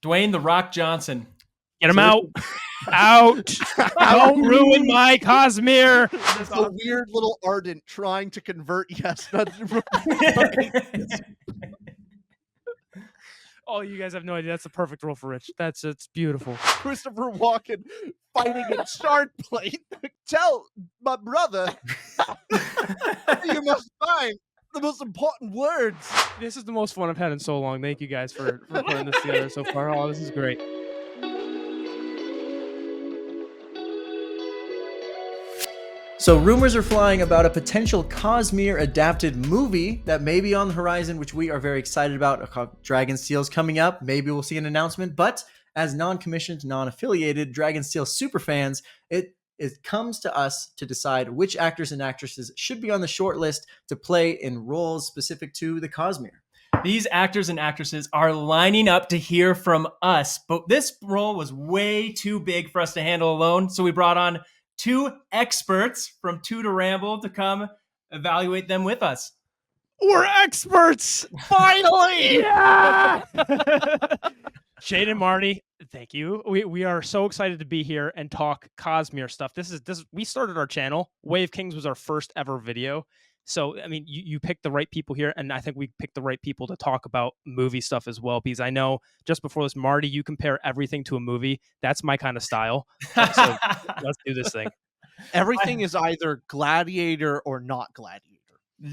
Dwayne "The Rock" Johnson. Get him out. Out. Don't ruin my Cosmere. It's a weird little ardent trying to convert yes. Oh, you guys have no idea. That's the perfect role for Rich. It's beautiful. Christopher Walken fighting in Shard Plate. Tell my brother you must find the most important words. This is the most fun I've had in so long. Thank you guys for putting this together so far. Oh, this is great. So rumors are flying about a potential Cosmere adapted movie that may be on the horizon, which we are very excited about. Dragonsteel's coming up. Maybe we'll see an announcement. But as non-commissioned, non-affiliated Dragonsteel superfans, it comes to us to decide which actors and actresses should be on the short list to play in roles specific to the Cosmere. These actors and actresses are lining up to hear from us, but this role was way too big for us to handle alone, so we brought on two experts from Two to Ramble to come evaluate them with us. We're experts! Finally! Yeah! Shane and Marty, thank you. We are so excited to be here and talk Cosmere stuff. We started our channel. Wave Kings was our first ever video. So, I mean, you picked the right people here, and I think we picked the right people to talk about movie stuff as well, because I know just before this, Marty, you compare everything to a movie. That's my kind of style. So let's do this thing. Everything is either Gladiator or not Gladiator.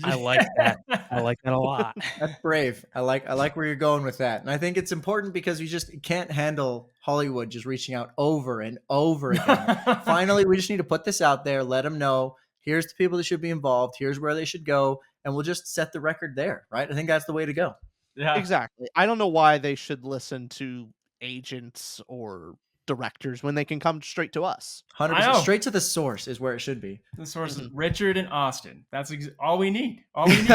I like that. I like that a lot. That's brave. I like where you're going with that. And I think it's important because you just can't handle Hollywood just reaching out over and over again. Finally, we just need to put this out there, let them know. Here's the people that should be involved. Here's where they should go. And we'll just set the record there, right? I think that's the way to go. Yeah, exactly. I don't know why they should listen to agents or directors when they can come straight to us. 100%. Straight to the source is where it should be. The source is Richard and Austin. That's all we need. All we need.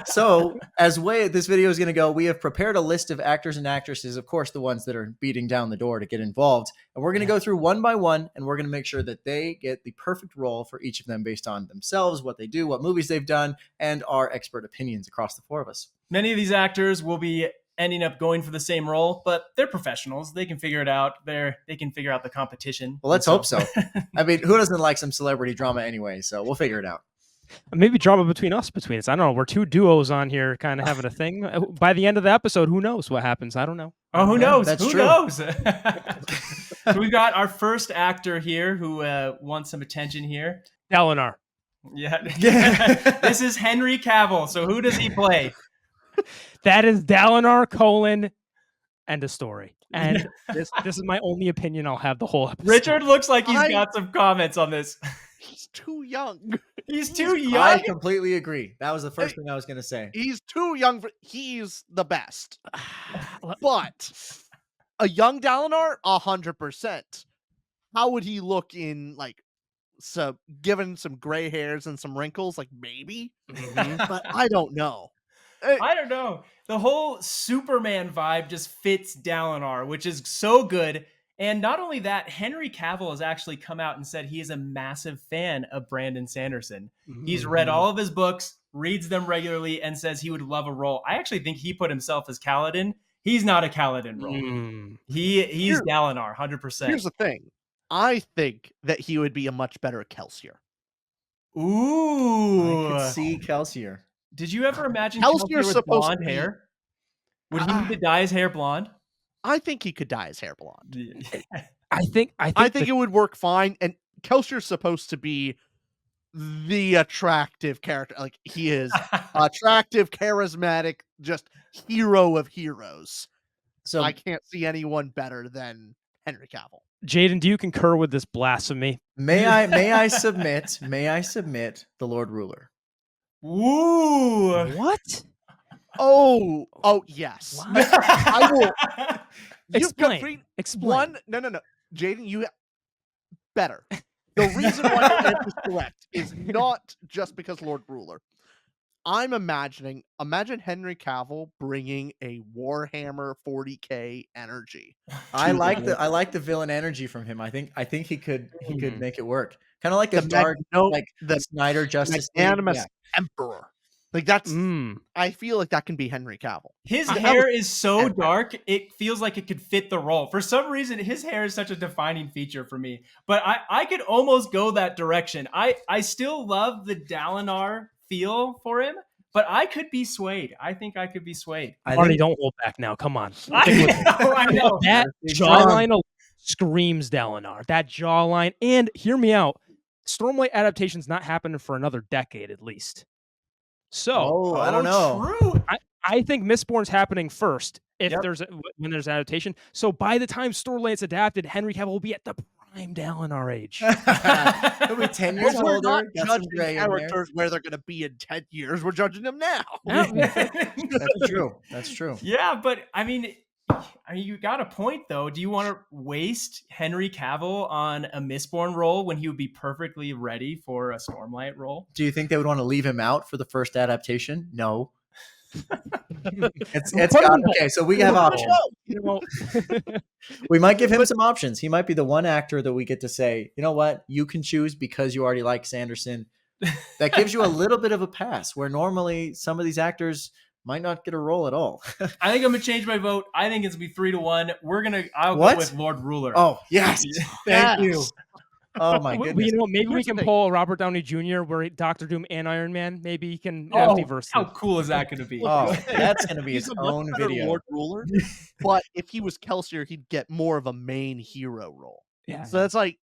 So, as way this video is going to go, we have prepared a list of actors and actresses, of course, the ones that are beating down the door to get involved. And we're going to go through one by one, and we're going to make sure that they get the perfect role for each of them based on themselves, what they do, what movies they've done, and our expert opinions across the four of us. Many of these actors will be ending up going for the same role, but they're professionals. They can figure it out. They can figure out the competition. Well, let's hope so. I mean, who doesn't like some celebrity drama anyway? So we'll figure it out. Maybe drama between us. I don't know. We're two duos on here kind of having a thing. By the end of the episode, who knows what happens? I don't know. Oh, who knows? That's who true. knows? So we've got our first actor here who wants some attention here. Dalinar. Yeah. This is Henry Cavill. So who does he play? That is Dalinar, end of story. And this is my only opinion I'll have the whole episode. Richard looks like he's got some comments on this. He's too young. He's too young. I completely agree. That was the first thing I was going to say. He's too young. He's the best. But a young Dalinar, 100%. How would he look in, like, given some gray hairs and some wrinkles? Like, maybe. But I don't know. I don't know. The whole Superman vibe just fits Dalinar, which is so good. And not only that, Henry Cavill has actually come out and said he is a massive fan of Brandon Sanderson. He's read all of his books, reads them regularly, and says he would love a role. I actually think he put himself as Kaladin. He's not a Kaladin role. He's Dalinar, 100%. Here's the thing. I think that he would be a much better Kelsier. Ooh. I could see Kelsier. Did you ever imagine Kelsier with blonde hair? Would he need to dye his hair blonde? I think he could dye his hair blonde. I think it would work fine. And Kelsier's supposed to be the attractive character. Like, he is attractive, charismatic, just hero of heroes. So I can't see anyone better than Henry Cavill. Jaden, do you concur with this blasphemy? May I submit the Lord Ruler? Ooh. What? Oh, yes. I will. Explain. No. Jaden, you better. The reason why your answer is correct is not just because Lord Ruler. I'm imagine Henry Cavill bringing a Warhammer 40K energy. I like the villain energy from him. I think he could make it work. Kind of like the dark, like the Snyder Justice Magnanimous Emperor. Like that's I feel like that can be Henry Cavill. His hair is so dark, it feels like it could fit the role. For some reason, his hair is such a defining feature for me. But I could almost go that direction. I still love the Dalinar feel for him, but I could be swayed. I think I could be swayed. Marty, don't hold back now. Come on. I know. That jawline screams Dalinar. That jawline. And hear me out. Stormlight adaptation's not happening for another decade at least. So I don't know. True. I think Mistborn's happening first when there's adaptation. So by the time Stormlight's adapted, Henry Cavill will be at the prime Dalinar age. He'll be 10 years We're older. not Got some judging gray in there. characters where they're going to be in 10 years. We're judging them now. That's true. That's true. Yeah, but I mean, you got a point though. Do you want to waste Henry Cavill on a Mistborn role when he would be perfectly ready for a Stormlight role? Do you think they would want to leave him out for the first adaptation? No. It's got okay. So we have options. We might give him some options. He might be the one actor that we get to say, you know what, you can choose because you already like Sanderson. That gives you a little bit of a pass where normally some of these actors might not get a role at all. I think I'm gonna change my vote. I think it's gonna be 3-1. I'll What? go with Lord Ruler. Oh yes, thank you. Oh my goodness. You know, maybe we can pull Robert Downey Jr. where Doctor Doom and Iron Man. Maybe he can multiverse. How cool is that going to be? Oh, that's going to be its He's a own much better video. Lord Ruler, but if he was Kelsier, he'd get more of a main hero role. Yeah. So that's like,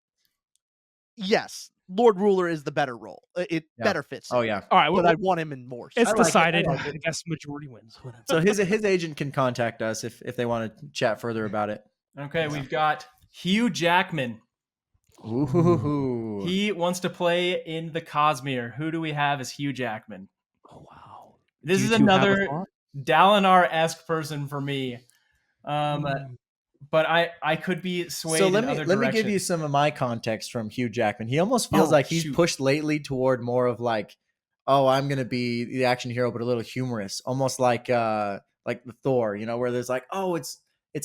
yes, Lord Ruler is the better role. It better fits. Oh him, yeah. All right. but I want him in more. It's I like it. decided. I like I it. guess majority wins. Whatever. So his agent can contact us if they want to chat further about it. Okay, we've got Hugh Jackman. Ooh. He wants to play in the Cosmere. Who do we have as Hugh Jackman? Oh wow. This Do is you two have a another thought? Dalinar-esque person for me. But I could be swayed So in let other me give you directions. some of my context from Hugh Jackman. He almost feels like he's shoot. pushed lately toward more of like, oh, I'm gonna be the action hero, but a little humorous, almost like the Thor, you know, where there's like, oh, it's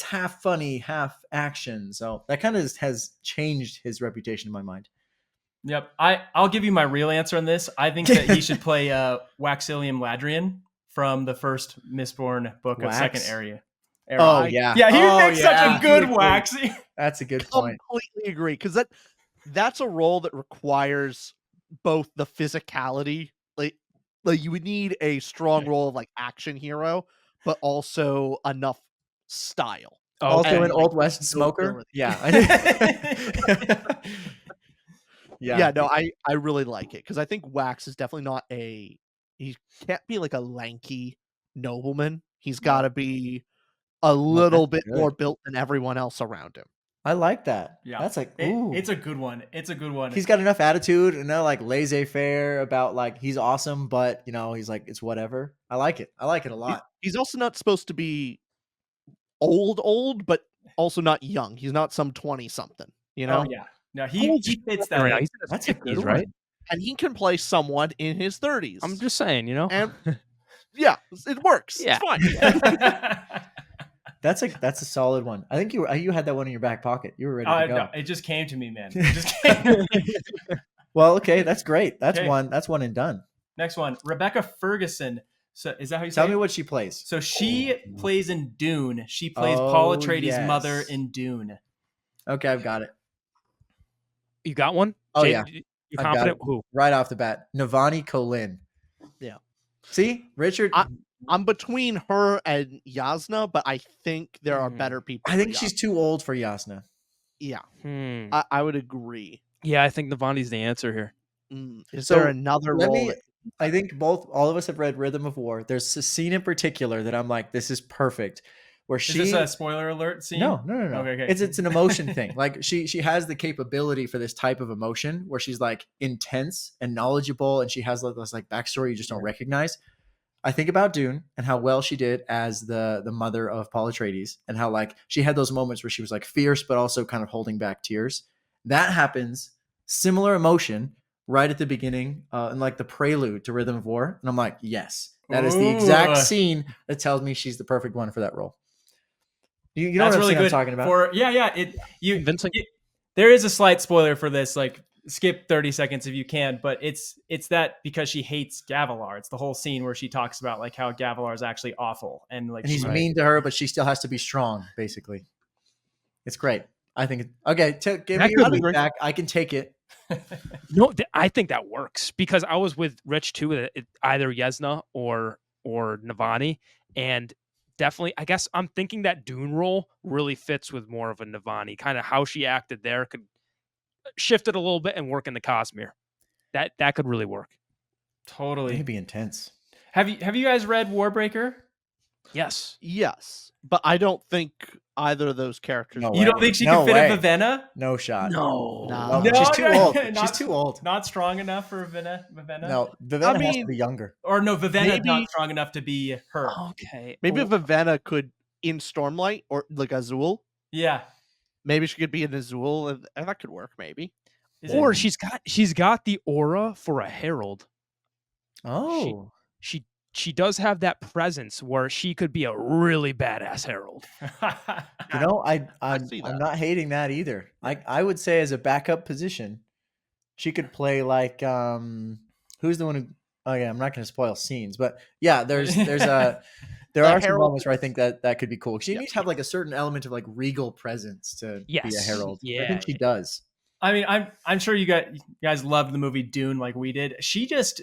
half funny, half action. So that kind of has changed his reputation in my mind. Yep. I'll give you my real answer on this. I think that he should play Waxilium Ladrian from the first Mistborn book of Second Era. Oh yeah. Yeah, he Oh, makes such yeah. a good Waxy. That's a good point. Completely agree, because that's a role that requires both the physicality, like you would need a strong role of like action hero, but also enough style. Also an like, Old West smoker. ability. Yeah. Yeah, no, I really like it because I think Wax is definitely not he can't be like a lanky nobleman. He's got to be a little bit more built than everyone else around him. I like that. Yeah. That's like, ooh. It's a good one. It's a good one. He's got enough attitude and like laissez-faire about like he's awesome, but you know, he's like, it's whatever. I like it. I like it a lot. He's also not supposed to be old, but also not young. He's not some 20-something, you know? Oh, yeah. No, he fits that. Right now. He's in his That's a 50s, good right? one. And he can play someone in his 30s. I'm just saying, you know. And yeah, it works. Yeah. It's fine. That's a solid one. I think you had that one in your back pocket. You were ready to go. No, it just came to me, man. It just came to me. Well, okay, that's great. That's Okay. one and done. Next one, Rebecca Ferguson. So is that how you say Tell it? me what she plays. So she plays in Dune. She plays Paul Atreides' yes. mother in Dune. Okay, I've got it. You got one? Oh, Jay, yeah. You I've got confident? it. Who? Right off the bat, Navani Colin. Yeah. See, Richard. I'm between her and Yasna, but I think there are better people. I think she's too old for Yasna. Yeah, Hmm. I would agree. Yeah, I think Navani's the answer here. Is So, there another role? I think all of us have read Rhythm of War. There's a scene in particular that I'm like, this is perfect. Where Is she this a spoiler alert scene? No. Okay. It's an emotion thing. Like she has the capability for this type of emotion where she's like intense and knowledgeable, and she has this like backstory you just don't recognize. I think about Dune and how well she did as the mother of Paul Atreides, and how like she had those moments where she was like fierce but also kind of holding back tears. That happens, similar emotion right at the beginning and like the prelude to Rhythm of War, and I'm like, yes, that is the exact scene that tells me she's the perfect one for that role. You know That's what really good. I'm talking about? Yeah. Convincing. There is a slight spoiler for this. Like skip 30 seconds if you can, but it's that because she hates Gavilar. It's the whole scene where she talks about like how Gavilar is actually awful and like And he's she- mean to her, but she still has to be strong, basically. It's great. I think okay, give That me your could be- feedback. I can take it. No, I think that works because I was with Rich too, with either Yesna or Navani, and definitely, I guess I'm thinking that Dune role really fits with more of a Navani. Kind of how she acted there could shift it a little bit and work in the Cosmere. That could really work. totally. It'd be intense. Have you guys read Warbreaker? Yes. Yes, but I don't think either of those characters. No You don't think she No can fit way. a Vivenna? No shot. No. No. No, she's too old. Not- She's too old. Not strong enough for Vivenna? No, Vivenna has to mean- be younger. Or no, Vivenna's Maybe- not strong enough to be her. Okay. Maybe Oh, Vivenna could in Stormlight or like Azul. Yeah. Maybe she could be an Azul, and that could work. Maybe. Is or it- she's got the aura for a herald. Oh, She does have that presence where she could be a really badass herald. you know, I'm see I'm that. not hating that either. I would say as a backup position, she could play like who's the one who? Oh yeah, I'm not going to spoil scenes, but yeah, there The are some herald moments where I think that could be cool. She Yeah. needs to have like a certain element of like regal presence to be a Yes. herald. I Yeah. think she does. I mean, I'm sure you guys loved the movie Dune like we did. She just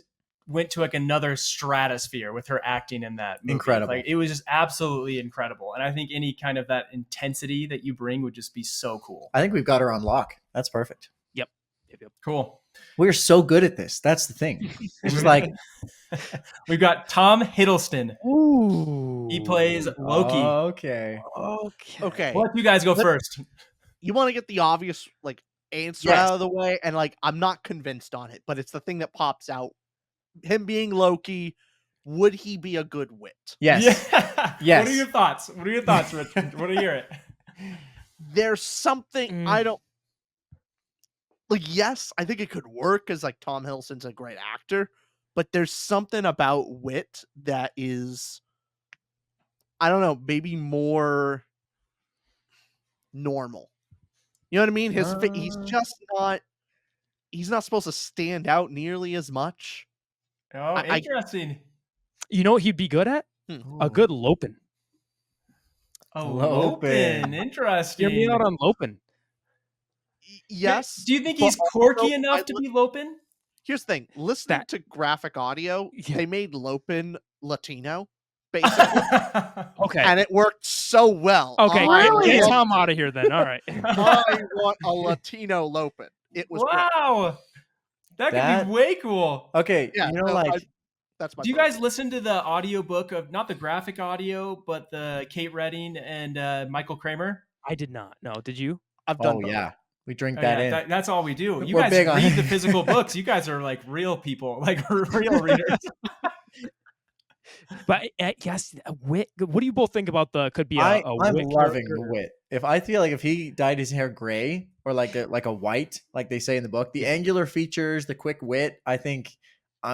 went to like another stratosphere with her acting in that movie. Incredible. Like it was just absolutely incredible. And I think any kind of that intensity that you bring would just be so cool. I think we've got her on lock. That's perfect. Cool. We're so good at this. That's the thing. It's just like We've got Tom Hiddleston. Ooh. He plays Loki. Okay. Okay. Okay. We'll let you guys go Let- first. You want to get the obvious like answer Yes. out of the way, and like I'm not convinced on it, but it's the thing that pops out. Him being Loki, would he be a good wit? Yes. Yeah. Yes. What are your thoughts? What are your thoughts, Richard? What do you hear it? There's something I don't like. Yes, I think it could work because like Tom Hiddleston's a great actor, but there's something about wit that is, I don't know, maybe more normal. You know what I mean? He's just not. He's not supposed to stand out nearly as much. Oh, I- interesting. You know what he'd be good at? A good Lopin. Oh, Lopin. Lopin. Interesting. Hear me out on Lopin. Yes. Do you think but he's quirky also enough I to li- be Lopin? Here's the thing: listening That- to graphic audio, Yeah. they made Lopin Latino, basically, Okay. and it worked so well. Okay. I Get want- Tom out of here then. All right. I want a Latino Lopin. It was great. Wow. That could That- be way cool. Okay. Yeah, you know, no, like That's my. Do you vote. guys listen to the audiobook of not the graphic audio, but the Kate Redding and Michael Kramer? I did not. No, did you? I've done. oh both. yeah, we drink Oh, that yeah, in. that's all we do. You We're guys big on- read the physical books. You guys are like real people, like real readers. But yes, a wit. What do you both think about the? Could be a I'm wit loving character? the wit. If I feel like if he dyed his hair gray or like a white, like they say in the book, the angular features, the quick wit, I think,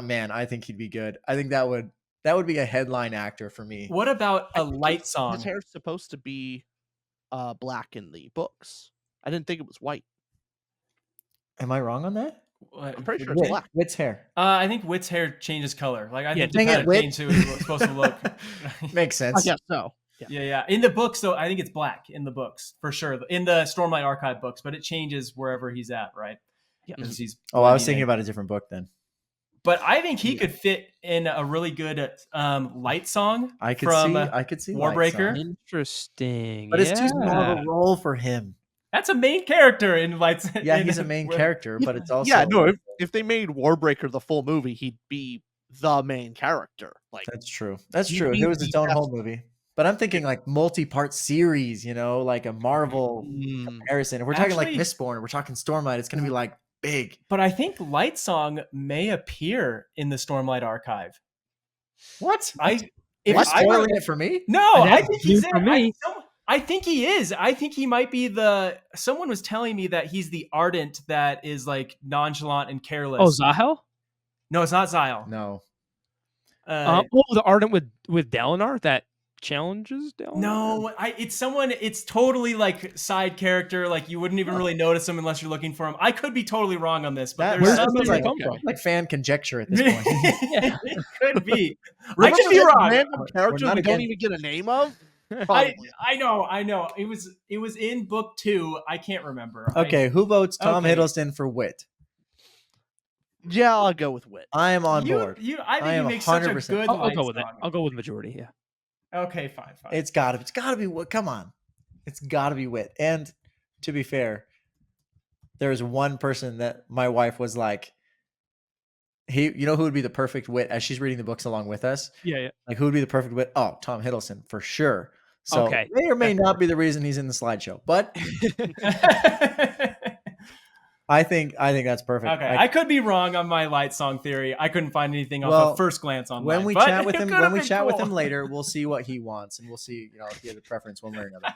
man, I think he'd be good. I think that would be a headline actor for me. What about a I think light his song? hair's supposed to be black in the books. I didn't think it was white. Am I wrong on that? I'm pretty sure it's Wit, black. Wit's hair I think Wit's hair changes color. Like I Yeah, think dang it it, kind of Wit. changed who it's supposed to look. makes I sense. guess so. Yeah. In the books, though, I think it's black in the books for sure. In the Stormlight Archive books, but it changes wherever he's at, right? Yeah. 'Cause he's Oh, I was blending thinking in. about a different book then. But I think he could fit in a really good light song. I could From, see Warbreaker? Light Song. Interesting. but it's too small of yeah. a role for him. That's a main character in Lights. Yeah, in- he's a main with- character, but it's also Yeah, no. If they made Warbreaker the full movie, he'd be the main character. Like That's true. That's He'd true. If be it was its the own best- whole movie. But I'm thinking like multi-part series, you know, like a Marvel comparison. If we're talking like Actually- Mistborn, we're talking Stormlight, it's gonna be like big. But I think Light Song may appear in the Stormlight Archive. What? If What's I were- spoiling it for me? No, I That's think he's new in. for me. I think he is. I think he might be the. Someone was telling me that he's the Ardent that is like nonchalant and careless. Oh, Zahel? No, it's not Zyle. No. The Ardent with Dalinar that challenges down? No, it's someone. It's totally like side character. Like you wouldn't even really notice them unless you're looking for them. I could be totally wrong on this, but That there's where's something that sounds come from? like fan conjecture at this point. it could be. I Remember could be that wrong. random character not we don't again. even get a name of? Probably. I know. It was in book 2. I can't remember. Okay, who votes Tom Okay. Hiddleston for Wit? Yeah, I'll go with Wit. I am on board. I think I you am make such a 100%. good. I'll light go with it. song. I'll go with majority. Yeah. Okay, fine. It's gotta be Wit. Come on, it's gotta be Wit. And to be fair, there's one person that my wife was like, you know who would be the perfect Wit as she's reading the books along with us? Yeah. Like who would be the perfect Wit? Oh, Tom Hiddleston for sure. So Okay. may or may not be the reason he's in the slideshow, but I think that's perfect. Okay, I could be wrong on my light song theory. I couldn't find anything off Well, of first glance online. when we but chat with it him, could've when we been chat with cool. him later, we'll see what he wants, and we'll see, if he has a preference one way or another.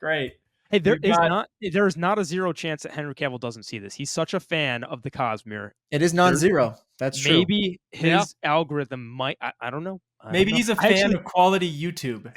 Great. Hey, there You got- is not a zero chance that Henry Cavill doesn't see this. He's such a fan of the Cosmere. It is non-zero. That's true. Maybe his algorithm might. I don't know. Maybe he's a fan of quality YouTube.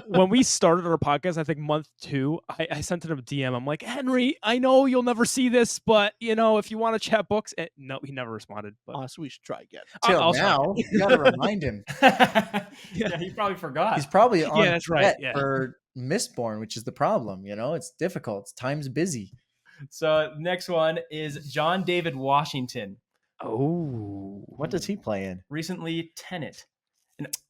When we started our podcast, I think month 2, I sent him a DM. I'm like, Henry, I know you'll never see this, but if you want to chat books, no, he never responded. But Honestly, we should try again. Till I'll now, you got to remind him. Yeah, he probably forgot. He's probably on that's right, set yeah. for Mistborn, which is the problem. It's difficult. Time's busy. So next one is John David Washington. What does he play in? Recently, Tenet.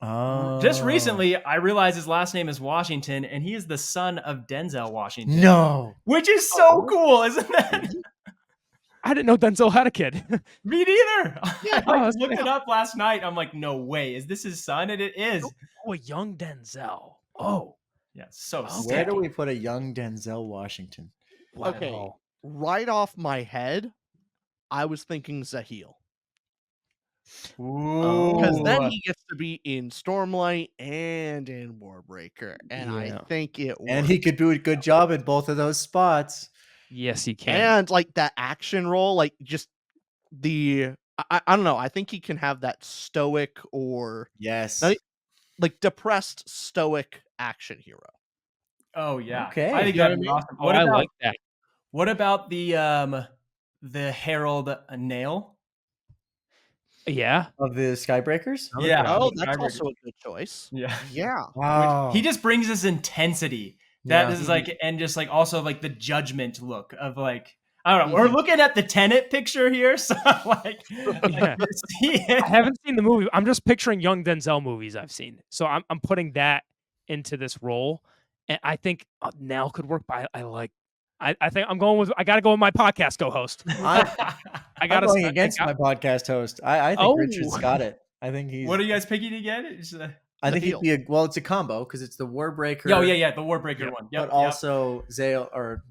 Oh, Just recently, I realized his last name is Washington, and he is the son of Denzel Washington. No. Which is so cool, isn't that? I didn't know Denzel had a kid. Me neither. Yeah, I looked it up last night. I'm like, no way. Is this his son? And it is. Oh, a young Denzel. Oh, Yeah, so Where do sick. we put a young Denzel Washington? Okay. wow. Right off my head, I was thinking Zahil. Because then Ooh. he gets to be in Stormlight and in Warbreaker. And I Yeah. think it And works. he could do a good job in both of those spots. Yes, he can. And like that action role, like just I don't know. I think he can have that stoic or Yes. Now, like depressed stoic action hero. Oh yeah. Okay. I think You know that'd what be I mean? awesome. Oh, I like that. What about the Herald Nail? Yeah. Of the Skybreakers? Yeah. Oh, the that's Skybreaker. also a good choice. Yeah. Yeah. Wow. He just brings this intensity that Yeah. is like, and just like also like the judgment look of like, I don't know. We're looking at the Tenet picture here, so like, Yeah. see it. I haven't seen the movie. I'm just picturing young Denzel movies I've seen. So I'm putting that into this role. And I think Nell could work, but I think I'm going with, I got to go with my podcast co-host. I I'm got going against my podcast host. I think Oh. Richard's got it. I think he's. What are you guys picking again? I think he'd deal? be it's a combo because it's the Warbreaker. Oh yeah, the Warbreaker one. Yep, but also Zale or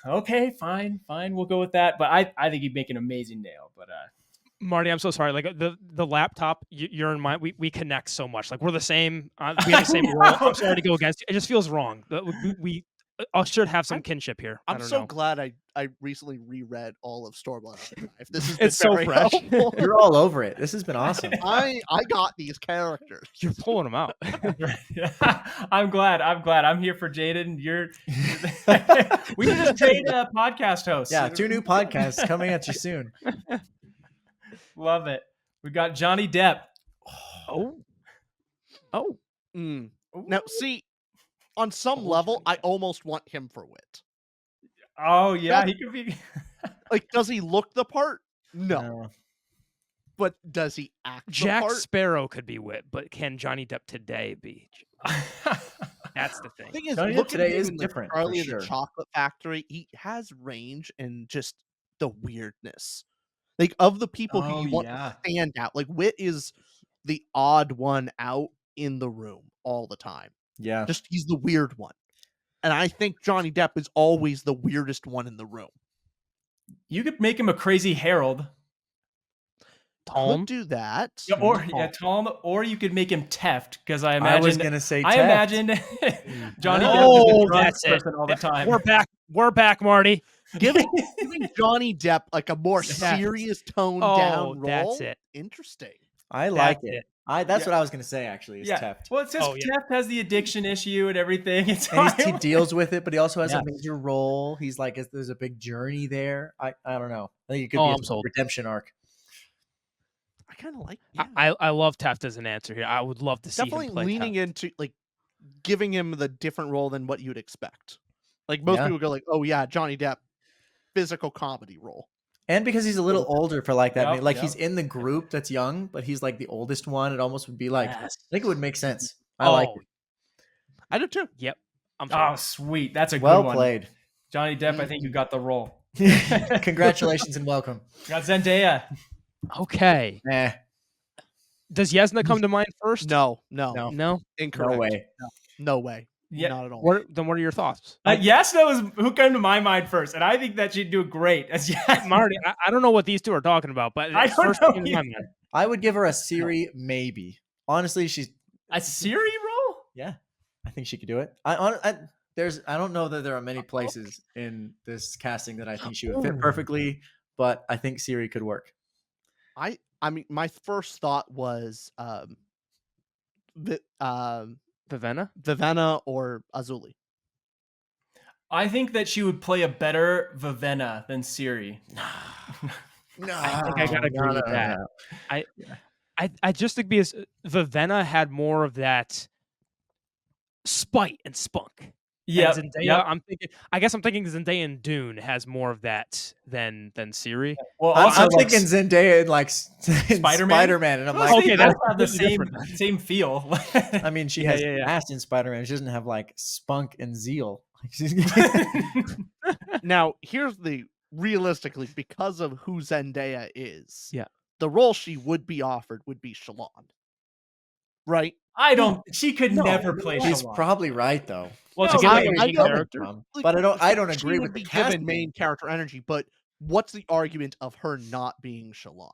okay, fine, we'll go with that. But I think he'd make an amazing nail. But Marty, I'm so sorry. Like the laptop, you're in my, we connect so much. Like we're the same. We have the same role. I'm sorry to go against you. It just feels wrong. We should have some kinship here. I I'm don't so know. glad I recently reread all of Stormlight Archive. This has It's been so very fresh. helpful. you're all over it. This has been awesome. I got these characters. You're pulling them out. I'm glad. I'm here for Jaden. You're. We can just trade podcast hosts. Yeah, 2 new podcasts coming at you soon. Love it. We got Johnny Depp. Oh. Mm. Now, see, on some level, I almost want him for Wit. Oh yeah, he could be. Like, does he look the part? No. But does he act Jack the part? Sparrow could be Wit, but can Johnny Depp today be? That's the thing. The thing is, Johnny Depp look at today him is in, like, different, for Charlie and sure. the Chocolate Factory. He has range and just the weirdness. Like, of the people who you want to stand out, like, Wit is the odd one out in the room all the time. Yeah. Just he's the weird one. And I think Johnny Depp is always the weirdest one in the room. You could make him a crazy herald. Tom? Could do that. Yeah, Tom, or you could make him Teft, because I imagine. I was gonna say. I Teft. imagined Johnny Depp Oh, is a drunk that's it. person all the time. We're back, Marty. Giving Johnny Depp like a more Yes. serious toned Oh, down role. that's it. Interesting. I like That's it. That's what I was gonna say. Actually, is Yeah. Teft. Well, it says Teft has the addiction issue and everything. And he deals with it, but he also has a major role. He's like, there's a big journey there. I don't know. I think it could be a redemption arc. I kind of like. I love Teft as an answer here. I would love to see definitely him play leaning Teft. into like giving him the different role than what you'd expect. Like most people go like, oh yeah, Johnny Depp, physical comedy role. And because he's a little older for like that, Yep, he's in the group that's young, but he's like the oldest one. It almost would be like, I think it would make sense. I like it. I do too. Yep. Oh, sweet. That's a good Well one. played. Johnny Depp, I think you got the role. Congratulations and welcome. Got Zendaya. Okay. Does Yasna come to mind first? No. No Incorrect. way. No way. Yeah. Not at all. Then what are your thoughts? Yasna was who came to my mind first, and I think that she'd do great as Yasna. Marty, I don't know what these two are talking about, but I don't first know came to my mind. I would give her a Siri, maybe. Honestly, she's A Siri role? yeah. I think she could do it. I don't know that there are many places in this casting that I think she would fit perfectly, but I think Siri could work. I mean, my first thought was Vivenna or Azuli. I think that she would play a better Vivenna than Siri. No, I think I gotta agree with that. I just think because Vivenna had more of that spite and spunk. Yeah, Zendaya. I'm thinking Zendaya in Dune has more of that than Siri. Well, I'm thinking Zendaya in like Spider-Man? and I'm Well, like, okay, that's that's the completely same feel. I mean, she has cast in Spider-Man. She doesn't have like spunk and zeal. Now, here's the realistically, because of who Zendaya is, Yeah. the role she would be offered would be Shalon. Right? I don't. She could never play. He's Shalon. probably right though. Well, No, to give I- her I a main know. character. But I don't She agree would with the be given casting. main character energy, but what's the argument of her not being Shalon?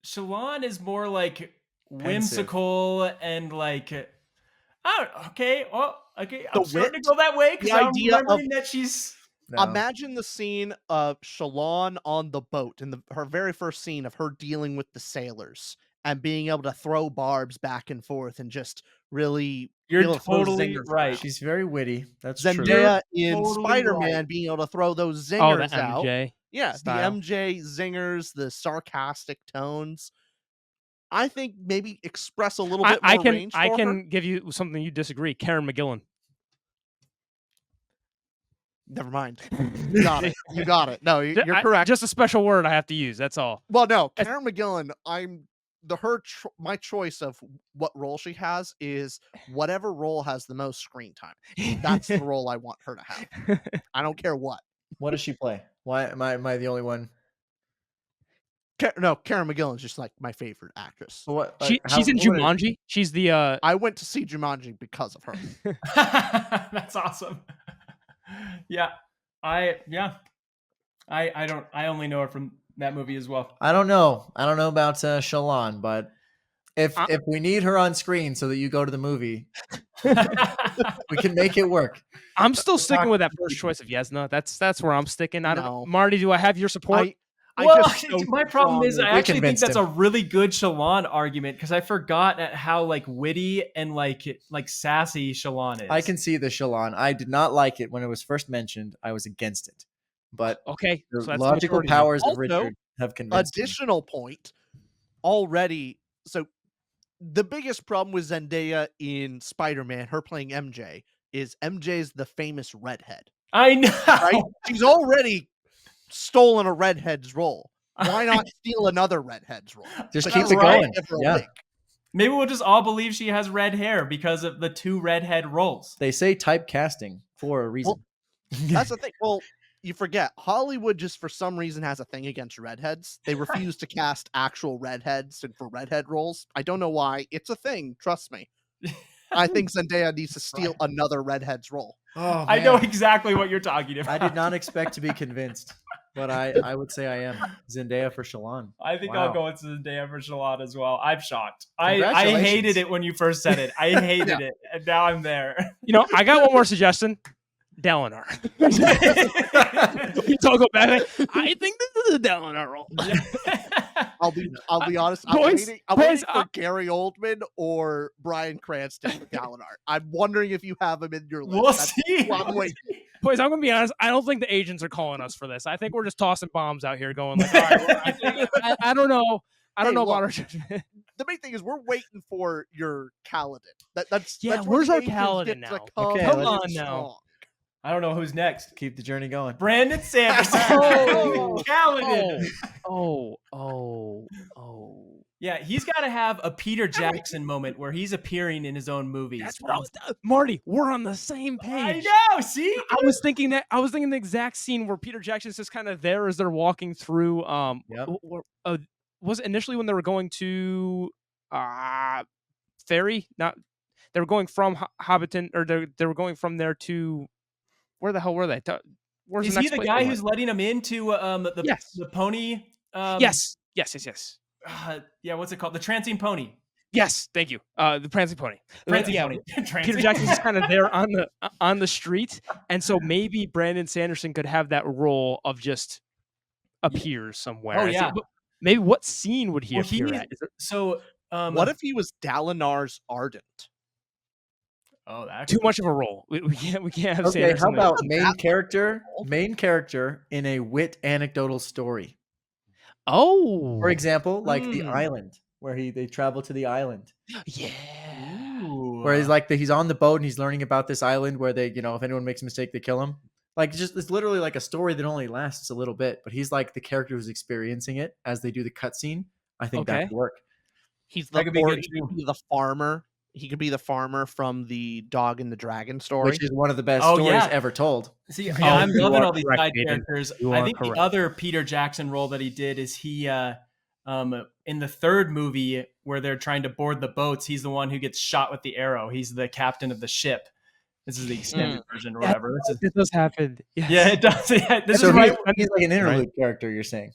Shalon is more like whimsical and like. Okay. Well, okay. I'm The starting wit, to go that way because the I'm idea of- remembering that she's. No. Imagine the scene of Shalon on the boat and her very first scene of her dealing with the sailors and being able to throw barbs back and forth and just really You're be able to throw totally zingers right. out. She's very witty. That's true. Zendaya in totally Spider-Man right. being able to throw those Oh, zingers the out. MJ. Yeah, style. the MJ zingers, the sarcastic tones. I think maybe express a little bit more range for I her. can give you something you disagree. Karen McGillan. Never mind. You got it. You got it. No, you're correct. Just a special word I have to use. That's all. Well, no, Karen McGillan. My choice of what role she has is whatever role has the most screen time. That's the role I want her to have. I don't care what. What does she play? Why am I the only one? No, Karen McGillan's just like my favorite actress. What? She's in Jumanji. She's the I went to see Jumanji because of her. That's awesome. Yeah. I only know her from that movie as well. I don't know about Shalon, but if we need her on screen so that you go to the movie, we can make it work. I'm still sticking with that first choice of Yasna. That's where I'm sticking. I don't know. No. Marty, do I have your support? My problem is I actually think convinced that's him. a really good Shalon argument because I forgot at how like witty and like sassy Shalon is. I can see the Shalon. I did not like it when it was first mentioned. I was against it, but Okay. the So that's the logical majority now. powers of Also, Richard have convinced me. Additional point already. So the biggest problem with Zendaya in Spider-Man, her playing MJ, is MJ's the famous redhead. I know. Right? She's already stolen a redhead's role. Why not steal another redhead's role? Just Like, keep that's it right. going. Give her a Yeah. wig. Maybe we'll just all believe she has red hair because of the two redhead roles. They say typecasting for a reason. That's the thing. Well, you forget Hollywood just for some reason has a thing against redheads. They refuse to cast actual redheads and for redhead roles. I don't know why. It's a thing. Trust me. I think Zendaya needs to steal another redhead's role. Oh, I know man. exactly what you're talking about. I did not expect to be convinced, but I would say I am. Zendaya for Shalon. I think Wow. I'll go with Zendaya for Shalon as well. I'm shocked. I Congratulations. hated it when you first said it. I hated it, and now I'm there. You know, I got one more suggestion. Dalinar. We talk about it. I think this is a Dalinar role. I'll be honest. I'm Boys, waiting for Gary Oldman or Bryan Cranston for Dalinar. I'm wondering if you have him in your list. We'll That's see. who I'm waiting. Boys, I'm gonna be honest. I don't think the agents are calling us for this. I think we're just tossing bombs out here, going like, all right, I don't know. I don't Hey, know look, about our judgment. The big thing is we're waiting for your Kaladin. That's Yeah, that's where where's the our agents Kaladin get now? to come Okay, Come in on now. strong. I don't know who's next. Keep the journey going. Brandon Sanderson. Oh. Kaladin. Oh. Yeah, he's got to have a Peter Jackson moment where he's appearing in his own movies. That's what I was. Marty, we're on the same page. I know. See, I was thinking the exact scene where Peter Jackson's just kind of there as they're walking through. Yep. Was it initially when they were going to ferry? Not they were going from Hobbiton, or they were going from there to where the hell were they? Where's is the he next the place guy they who's went? letting him into Yes. the pony? Yes. Yeah, what's it called? The Trancing Pony. Yes, thank you. The prancing pony. Prancing Yeah, Pony. Peter Jackson's just kind of there on the street, and so maybe Brandon Sanderson could have that role of just appears somewhere. Oh, I yeah. think, but maybe what scene would he Well, appear at? Is there- So, What if he was Dalinar's Ardent? Oh, that too much of a role? We can't have Okay, Sanderson. how about that main character in a wit anecdotal story? Oh, For example, like the Hmm. island, where they travel to the island, yeah. where he's like he's on the boat and he's learning about this island where they, if anyone makes a mistake, they kill him. Like, just it's literally like a story that only lasts a little bit, but he's like the character who's experiencing it as they do the cutscene. I think that Okay. would work. He's That the could be or good, he could be the farmer. He could be the farmer from the Dog and the Dragon story. Which is one of the best Oh, stories yeah. ever told. See, Yeah, I'm you loving are all these correct, side Aiden. characters. You I are think correct. the other Peter Jackson role that he did is he, in the third movie where they're trying to board the boats, he's the one who gets shot with the arrow. He's the captain of the ship. This is the extended version or whatever. This does happen. Yes. Yeah, it does. Yeah, this So is right. he's like an interlude character, you're saying,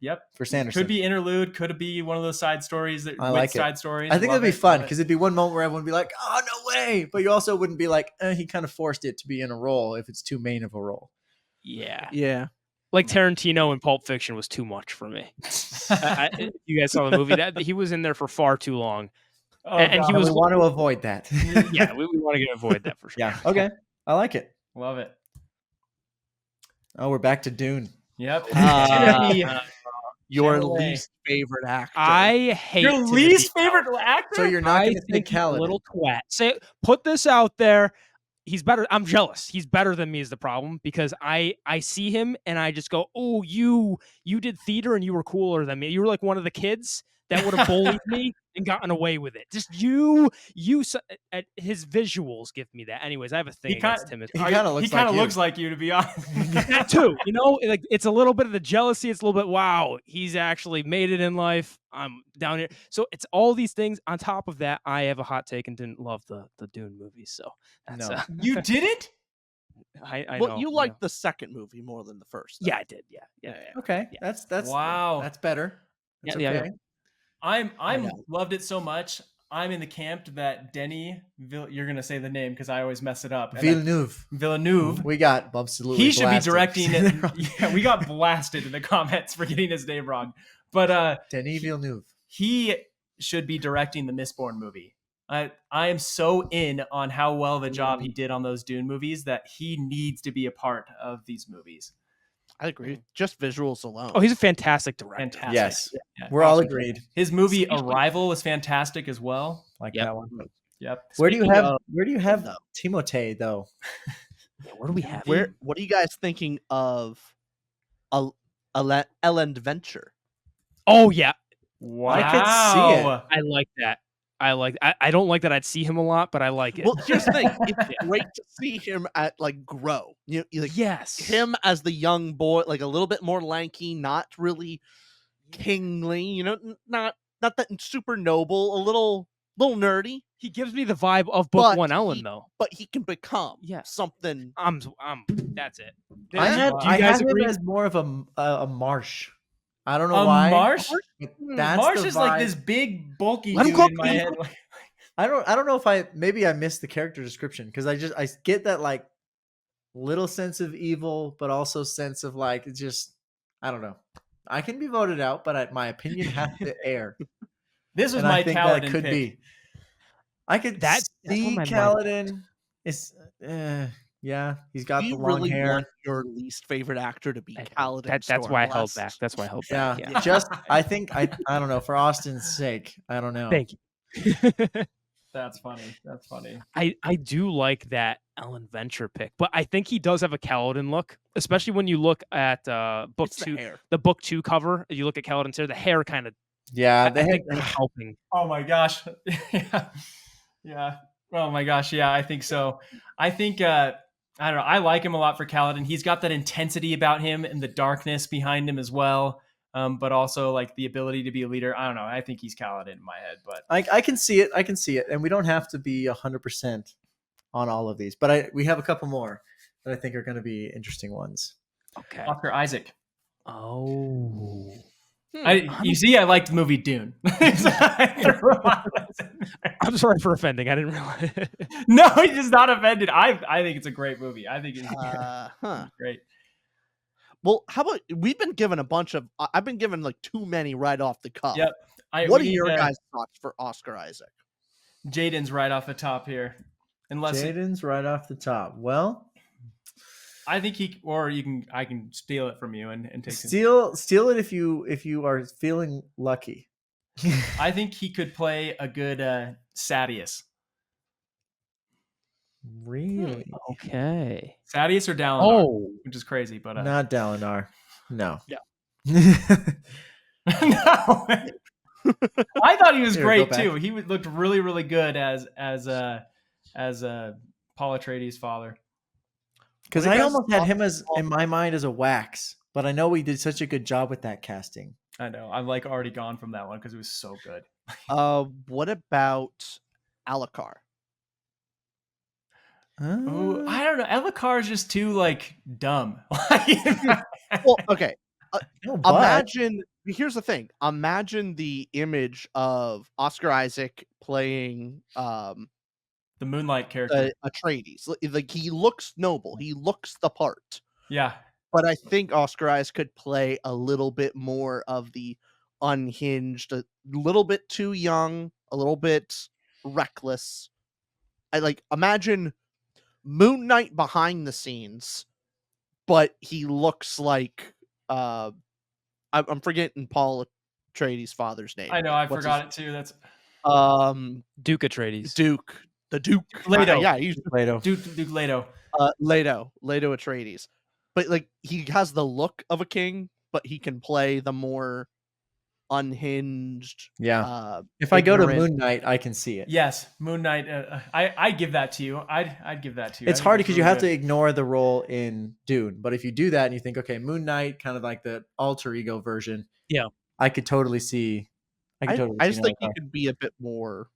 Yep. for Sanderson. Could be interlude. Could it be one of those side stories? I like it. Side stories. I think Love that'd be it, fun love it. because it'd be one moment where everyone would be like, "Oh, no way!" But you also wouldn't be like, "He kind of forced it to be in a role if it's too main of a role." Yeah. yeah. Like Tarantino in Pulp Fiction was too much for me. You guys saw the movie that he was in there for far too long. Oh, and God. he was we want to avoid that. yeah, we want to avoid that for sure. Yeah. Okay. I like it. Love it. Oh, we're back to Dune. Yep. Uh, Timothee Your Chalamet. least favorite actor. I hate Your Timothee least Chalamet. favorite actor? So you're not I going to say think he's a Kaladin. little twat. Put this out there. He's better. I'm jealous. He's better than me is the problem, because I see him and I just go, oh, you did theater and you were cooler than me. You were like one of the kids that would have bullied me and gotten away with it. Just his visuals give me that. Anyways, I have a thing He kind against Timothee. He kind of looks he kind like of you. looks like you, to be honest. That too, like it's a little bit of the jealousy. It's a little bit, wow, he's actually made it in life. I'm down here. So it's all these things. On top of that, I have a hot take and didn't love the Dune movies. So that's, No. You didn't? I well, know. you liked the second movie more than the first. though. Yeah, I did. Yeah. Okay. Yeah. That's Wow. That's better. That's Yeah, yeah, okay. I'm know. loved it so much. I'm in the camp that Denny, you're gonna say the name because I always mess it up. And Villeneuve. Villeneuve. We got absolutely. He should be blasted. directing it. Yeah, we got blasted in the comments for getting his name wrong. But Denis Villeneuve. he should be directing the Mistborn movie. I am so in on how well the job he did on those Dune movies that he needs to be a part of these movies. I agree. Just visuals alone. Oh, he's a fantastic director. Fantastic. Yes. Yeah, We're all awesome. agreed. His movie Especially- Arrival was fantastic as well. Like Yep. that one. Yep. Where do you Speaking have of- though. Timothée though? Yeah, where do we have? What are you guys thinking of Ellen Venture? Oh yeah, Wow. I could see it. I like that. I don't like that I'd see him a lot, but I like it. Well, here's the thing. It's great to see him at grow. Like yes, him as the young boy, like a little bit more lanky, not really kingly. Not that super noble. A little nerdy, he gives me the vibe of Book But One Ellen he- though. but he can become Yes. something. That's it. I had Do you I guys had him agree? as more of a marsh. I don't know A why. marsh? but That's Marsh the is like vibe. this big, bulky Let him dude go, in my Pete. head. I don't know if maybe I missed the character description because I get that like little sense of evil, but also sense of like just I don't know. I can be voted out, but my opinion has to air. This was And my I think Kaladin that could pick. be. I could That's see what my mind Kaladin. It's yeah, he's got Do the you long really hair. want your least favorite actor to be Kaladin? That's why I held Stormblast? back. That's why I held Yeah, back. Yeah. just I think I don't know for Austin's sake. I don't know. Thank you. That's funny. That's funny. I do like that Ellen Venture pick, but I think he does have a Kaladin look, especially when you look at book It's the 2, hair. the book 2 cover. You look at Kaladin's hair, the hair kind of. Yeah, I think that's helping. Oh my gosh. Yeah. Yeah. Oh my gosh. Yeah, I think so. I think I don't know. I like him a lot for Kaladin. He's got that intensity about him and the darkness behind him as well. But also like the ability to be a leader. I don't know. I think he's Kaladin in my head, but I can see it. I can see it, and we don't have to be 100% on all of these, but we have a couple more that I think are going to be interesting ones. Okay. Oscar Isaac. Oh. You see, I liked the movie Dune. I'm sorry for offending. I didn't realize. No, he's just not offended. I think it's a great movie. I think it's great. Well, how about we've been given a bunch of. I've been given like too many right off the cuff. Yep. What are your guys' thoughts for Oscar Isaac? Jaden's right off the top here. Unless Jaden's right off the top. Well, I think I can steal it from you and take it. steal it if you are feeling lucky. I think he could play a good Sadius. Really? Okay. Sadius or Dalinar, Oh. which is crazy, but Not Dalinar. No. Yeah. no. I thought he was Here, great go back. too. He looked really, really good as Paul Atreides' father. Because What do I you guys almost had thought him as in my mind as a wax, but I know we did such a good job with that casting. I know. I'm like already gone from that one because it was so good. What about Alucard? Ooh, I don't know. Elakar is just too like dumb. Well, okay. No, but Imagine. Here's the thing. Imagine the image of Oscar Isaac playing the Moonlight character. Atreides. Like he looks noble. He looks the part. Yeah. But I think Oscar Isaac could play a little bit more of the unhinged, a little bit too young, a little bit reckless. I like imagine Moon Knight behind the scenes, but he looks like I'm forgetting Paul Atreides' father's name. I know. I What's forgot it too. That's Duke Atreides. Duke. The Duke. Leto. Yeah, he's Plato. Duke Leto. Leto Atreides. But like he has the look of a king, but he can play the more unhinged. Yeah. If I go to ignorant- Moon Knight, I can see it. Yes, Moon Knight. I'd give that to you. I'd give that to you. It's hard because you have to ignore the role in Dune. But if you do that and you think, okay, Moon Knight, kind of like the alter ego version. Yeah. I could totally see. I totally just see think he Alucard. could be a bit more,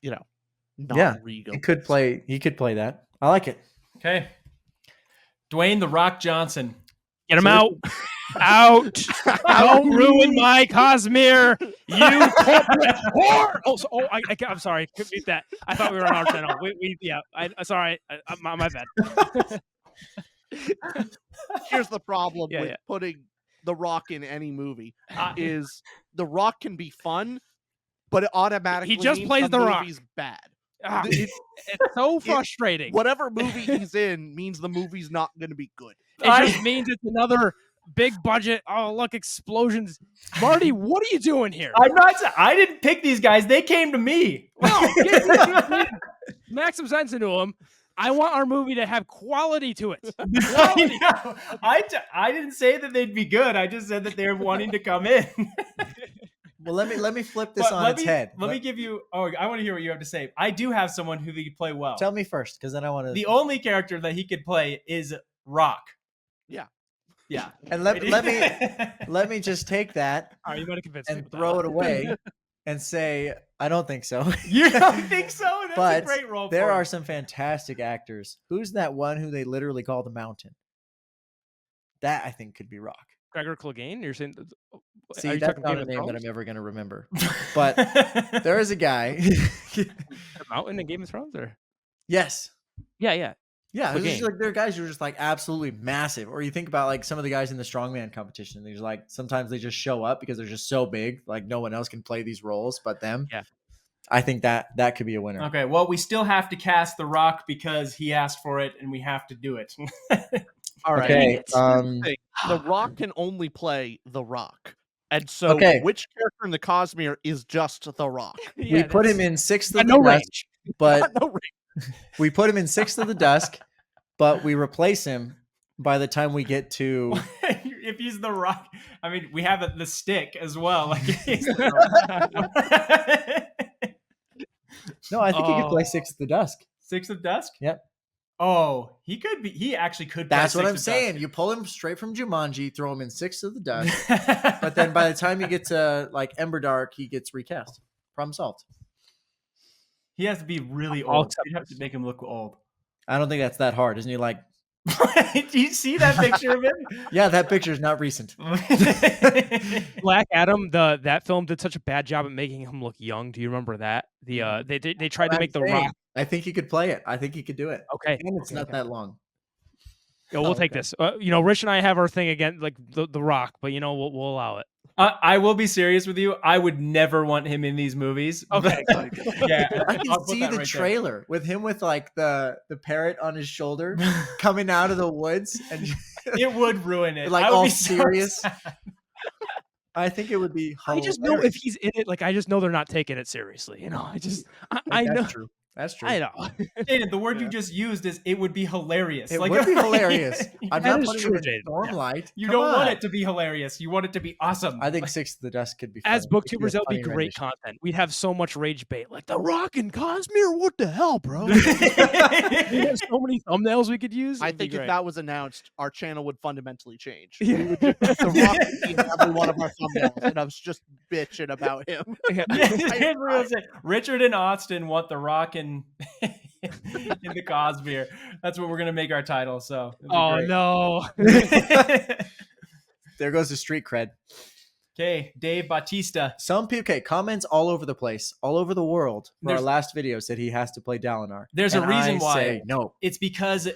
Yeah. non-regal. He could play that. I like it. Okay. Dwayne the Rock Johnson. Get him So out. Out. Don't ruin my Cosmere. You corporate whore. I'm sorry. Couldn't mute that. I thought we were on our channel. Sorry. My bad. Here's the problem Yeah, with yeah. putting The Rock in any movie is The Rock can be fun, but it automatically He just means plays The Rock. movie's bad. Ah, it's so frustrating. Whatever movie he's in means the movie's not going to be good. It just means it's another big budget. Oh, look, explosions. Marty, what are you doing here? I didn't pick these guys. They came to me. Maxim sense into them. I want our movie to have quality to it. I didn't say that they'd be good. I just said that they're wanting to come in. Well, let me flip this But on its head. Let me give you. Oh, I want to hear what you have to say. I do have someone who he could play well. Tell me first, because then I want to. The only character that he could play is Rock. Yeah. Yeah. And let me just take that All right, you might have convinced me and with that throw one. it away and say I don't think so. You don't think so? That's But a great role. there for are him. some fantastic actors. Who's that one who they literally call the Mountain? That I think could be Rock. Gregor Clegane? You're saying? See, are you that's talking not Game a of name that Thrones? I'm ever going to remember. But there is a guy. The Mountain in Game of Thrones, or Yes. yeah. Yeah, the it's just game. like there are guys who are just like absolutely massive. Or you think about like some of the guys in the strongman competition. There's like sometimes they just show up because they're just so big, like no one else can play these roles but them. Yeah. I think that could be a winner. Okay, well, we still have to cast The Rock because he asked for it, and we have to do it. All right. Okay. Here's the thing. The Rock can only play The Rock. And so Okay. which character in the Cosmere is just The Rock? We put him in sixth of the no dusk, range. but No range. we put him in sixth of the dusk, but we replace him by the time we get to. If he's The Rock, I mean, we have the stick as well. Like, he's The Rock. No, I think he could play sixth of the dusk. Six of Dusk? Yep. Oh, he could be. He actually could. That's play what I'm Six of saying. Dusk. You pull him straight from Jumanji, throw him in sixth of the dusk, but then by the time you get to like Ember Dark, he gets recast. Problem solved. he has to be really I'll old. accept You'd have to make him look old. I don't think that's that hard, isn't he? Like, Do you see that picture of him? yeah, that picture is not recent. Black Adam, that film did such a bad job at making him look young. Do you remember that? They tried to make The Rock. I think he could play it. I think he could do it. Okay, And it's not that long. yeah, we'll take this. Rich and I have our thing again, like the Rock, but we'll allow it. I will be serious with you. I would never want him in these movies. Okay, Yeah, I can I'll put see that the right there. trailer with him with like the parrot on his shoulder coming out of the woods and It would ruin it. like I would all be so serious. sad. I think it would be I just know if he's in it, like I just know they're not taking it seriously. I know. That's true. That's true. I know. Jaden, the word you just used is it would be hilarious. It like, would be hilarious. I'm That not is putting true, it in Jaden. Stormlight. You Come don't want on. it to be hilarious. You want it to be awesome. I think Six of the Dusk could be As funny. It could booktubers, that would be funny great rendition. content. We'd have so much rage bait, like The Rock and Cosmere. What the hell, bro? We have so many thumbnails we could use. I It'd be think if great. that was announced, our channel would fundamentally change. Yeah. We would just put The Rock in every one of our thumbnails, and I was just bitching about him. Here's what I'll say. Richard and Austin want The Rock in the Cosmere. That's what we're gonna make our title. So. Oh no. There goes the street cred. Okay, Dave Bautista. Some people, okay, comments all over the place, all over the world for our There's- last video said he has to play Dalinar. There's a And reason I why. say no. It's because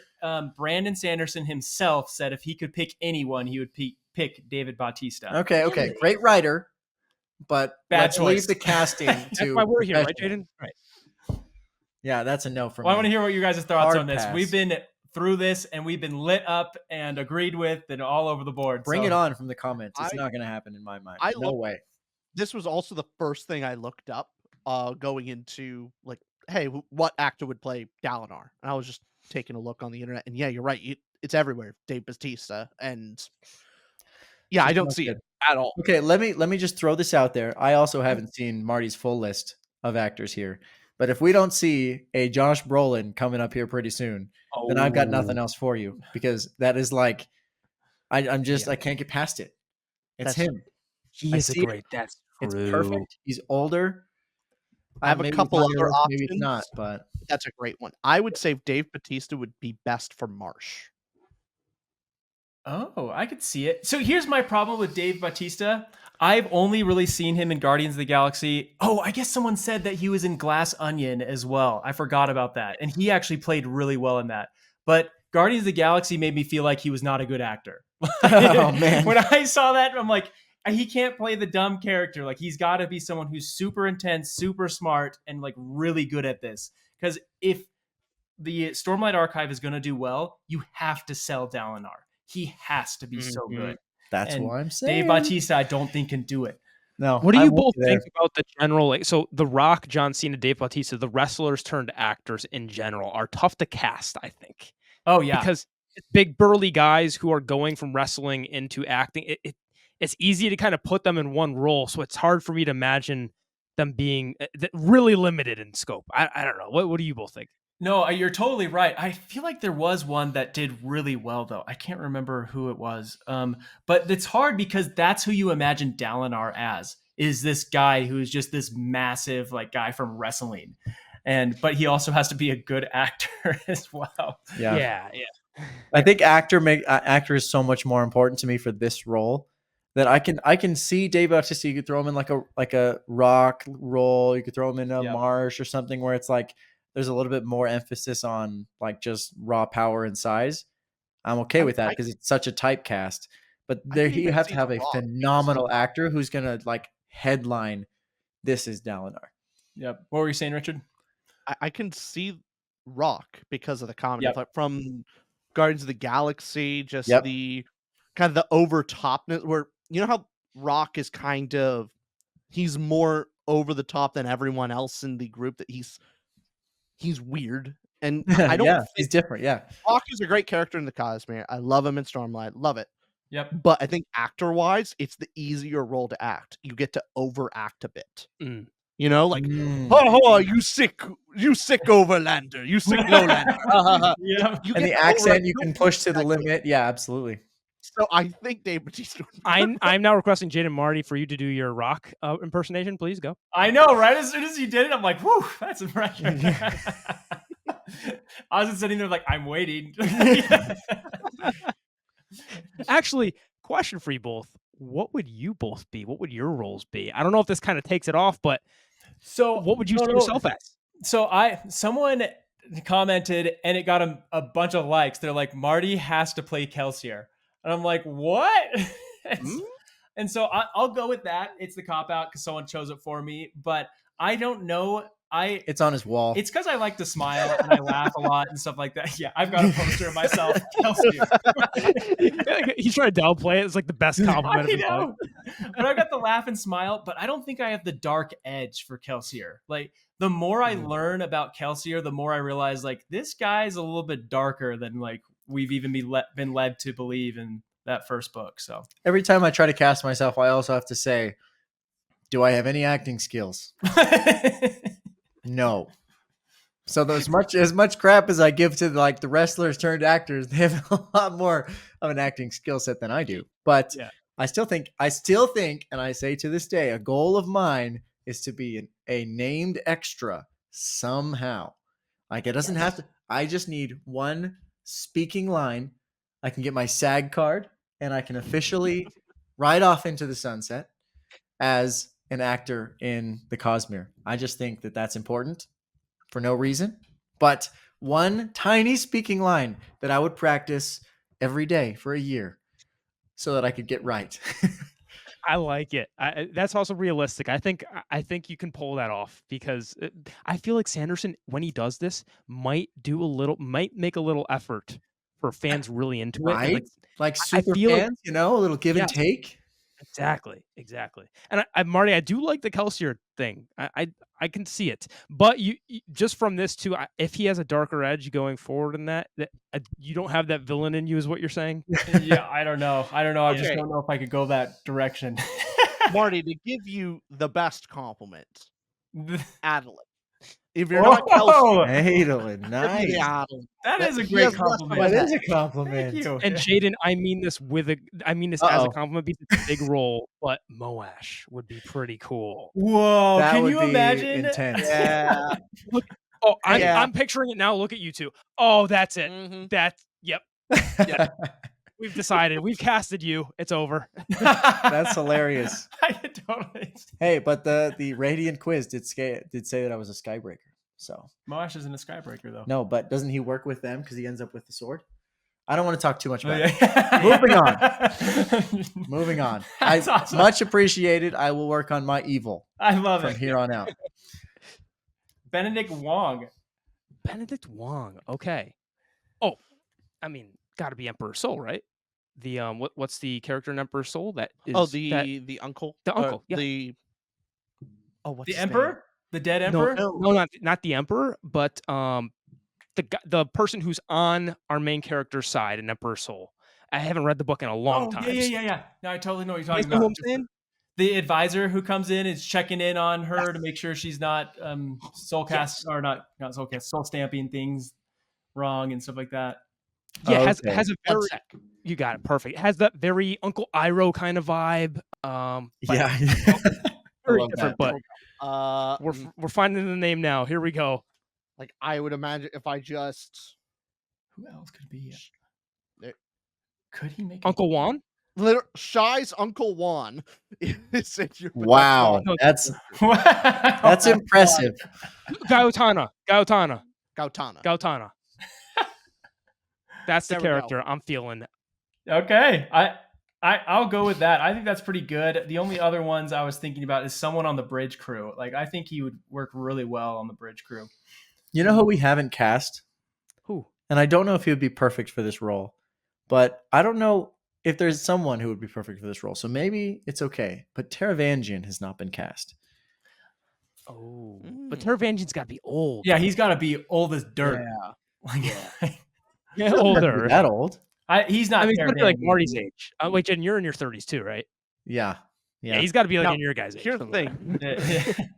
Brandon Sanderson himself said if he could pick anyone, he would pick David Bautista. Okay, great writer, but Bad let's choice. leave the casting That's to. why we're here, right, professional. Jaden? Right. Yeah, that's a no from Well, I me. want to hear what you guys' thoughts Hard on this. pass. We've been through this and we've been lit up and agreed with and all over the board. Bring so. it on from the comments. It's I- not going to happen in my mind. I No look- way. This was also the first thing I looked up going into, like, hey, what actor would play Dalinar? And I was just taking a look on the internet, and yeah, you're right. It's everywhere. Dave Bautista, and yeah, I don't That's see good. it at all. Okay, let me just throw this out there. I also haven't seen Marty's full list of actors here. But if we don't see a Josh Brolin coming up here pretty soon, then I've got nothing else for you because that is like I'm just I can't get past it. It's That's- him. He I is a see it. great. That's It's true. perfect. He's older. I have a Maybe it's couple on your other list, maybe it's options. not, but That's a great one. I would say Dave Bautista would be best for Marsh. Oh, I could see it. So here's my problem with Dave Bautista. I've only really seen him in Guardians of the Galaxy. Oh, I guess someone said that he was in Glass Onion as well. I forgot about that. And he actually played really well in that. But Guardians of the Galaxy made me feel like he was not a good actor. Oh, man. When I saw that, I'm like, he can't play the dumb character. Like, he's got to be someone who's super intense, super smart, and like really good at this. Because if the Stormlight Archive is going to do well, you have to sell Dalinar. He has to be so good. that's And what I'm saying. Dave Bautista, I don't think can do it. No. What do I you won't both be there. think about the general? Like, so The Rock, John Cena, Dave Bautista, the wrestlers turned actors in general are tough to cast. I think Oh yeah, because it's big burly guys who are going from wrestling into acting. It's easy to kind of put them in one role, so it's hard for me to imagine them being really limited in scope. I don't know. What do you both think? no, you're totally right. I feel like there was one that did really well though. I can't remember who it was. But it's hard because that's who you imagine Dalinar as, is this guy who is just this massive like guy from wrestling. But he also has to be a good actor as well. Yeah. Yeah. I think actor is so much more important to me for this role that I can see Dave Bautista. You could throw him in like a rock role. You could throw him in a Yeah. Marsh or something where it's like there's a little bit more emphasis on like just raw power and size, I'm okay with that because it's such a typecast. But there can you even have see to have The a Rock being phenomenal so actor who's gonna like headline This Is Dalinar. Yep. What were you saying, Richard? I can see Rock because of the comedy, Yep. like from Guardians of the Galaxy, just Yep. the kind of the over topness. Where you know how Rock is kind of he's more over the top than everyone else in the group. That he's weird, and I don't Yeah, think he's different. Yeah. Rock is a great character in the Cosmere. I love him in Stormlight, love it. Yep. But I think actor wise, it's the easier role to act. You get to overact a bit. Mm. You know, like, Mm. oh, you sick overlander, you sick lowlander. Yeah. You And get the to accent overact- you can push to the limit. Yeah, absolutely. So I think Dave Bautista. I'm now requesting Jade and Marty for you to do your Rock impersonation. Please go. I know, right? As soon as you did it, I'm like, whew, that's impressive. I was just sitting there like, I'm waiting. Actually, question for you both. What would you both be? What would your roles be? I don't know if this kind of takes it off, but So what would you no, see no. yourself as? So someone commented and it got a bunch of likes. They're like, Marty has to play Kelsier. And I'm like, what? And so I'll go with that. It's the cop out because someone chose it for me. But I don't know. It's on his wall. It's because I like to smile and I laugh a lot and stuff like that. Yeah, I've got a poster of myself. Kelsier. He's trying to downplay it. It's like the best compliment of his life. know. But I got the laugh and smile, but I don't think I have the dark edge for Kelsier. Like the more I learn about Kelsier, the more I realize like this guy's a little bit darker than like we've even been led to believe in that first book. So Every time I try to cast myself, I also have to say, do I have any acting skills? No. So as much crap as I give to like the wrestlers turned actors, they have a lot more of an acting skill set than I do. But Yeah. I still think, and I say to this day, a goal of mine is to be a named extra somehow. Like it doesn't have to. I just need one speaking line. I can get my SAG card, and I can officially ride off into the sunset as an actor in the Cosmere. I just think that that's important for no reason, but one tiny speaking line that I would practice every day for a year so that I could get right. I like it. That's also realistic. I think you can pull that off because I feel like Sanderson, when he does this, might make a little effort for fans really into it. And, Right? Like I super feel like- fans, a little give and Yes. take. Exactly. And Marty, I do like the Kelsier thing. I can see it, but you just from this too. If he has a darker edge going forward in that you don't have that villain in you, is what you're saying? yeah, I don't know. I just Okay. don't know if I could go that direction. Marty, to give you the best compliment, Adeline. If you're not Kelsey, Oh, Adolin, nice. Adeline. that is a He great has less compliment. That is a compliment. Thank you. And Jaden, I mean this as Uh-oh. a compliment because it's a big role, but Moash would be pretty cool. Whoa, That can would you be imagine? intense. Yeah. Oh, Yeah. I'm picturing it now. Look at you two. Oh, that's it. Mhm. Yep. We've decided. We've casted you. It's over. That's hilarious. I could totally. Hey, but the Radiant quiz did say that I was a Skybreaker. So Moash isn't a Skybreaker though. no, but doesn't he work with them because he ends up with the sword? I don't want to talk too much Oh, about it. yeah. Moving on. Moving on. That's awesome. Much appreciated. I will work on my evil I love from it. here on out. Benedict Wong. Benedict Wong. Okay. Oh, I mean, got to be Emperor Soul, right? The what's the character in Emperor Soul? That is The uncle. The uncle, yeah. What's The his Emperor? The dead Emperor? no, not the Emperor, but the person who's on our main character's side in Emperor Soul. I haven't read the book in a long time. Yeah. No, I totally know what you're You talking know who about. I'm saying? The advisor who comes in is checking in on her to make sure she's not soul cast or not soul cast, soul stamping things wrong and stuff like that. Yeah, Okay. has a One very sec. you got it perfect. It has that very Uncle Iroh kind of vibe. But Yeah. very love different. that. But we're finding the name now. Here we go. like I would imagine if I just Who else could be? There- Could he make Uncle Juan. Shy's Uncle Juan is in your Wow, No, that's Wow. impressive. Gautana. Gautana. That's the There we go. character I'm feeling. Okay, I'll go with that. I think that's pretty good. The only other ones I was thinking about is someone on the bridge crew. Like I think he would work really well on the bridge crew. You know who we haven't cast? Who? And I don't know if he would be perfect for this role, but I don't know if there's someone who would be perfect for this role. So maybe it's okay. But Taravangian has not been cast. Oh, but Taravangian's got to be old. Yeah, he's got to be old as dirt. Yeah. Like, Yeah, He doesn't have to be older. that old? he's not. I mean, he's got to be like Taravangian. Marty's age. Wait, Jen, you're in your 30s too, right? Yeah. Yeah, he's got to be like Now, in your guys' age. Here's the thing.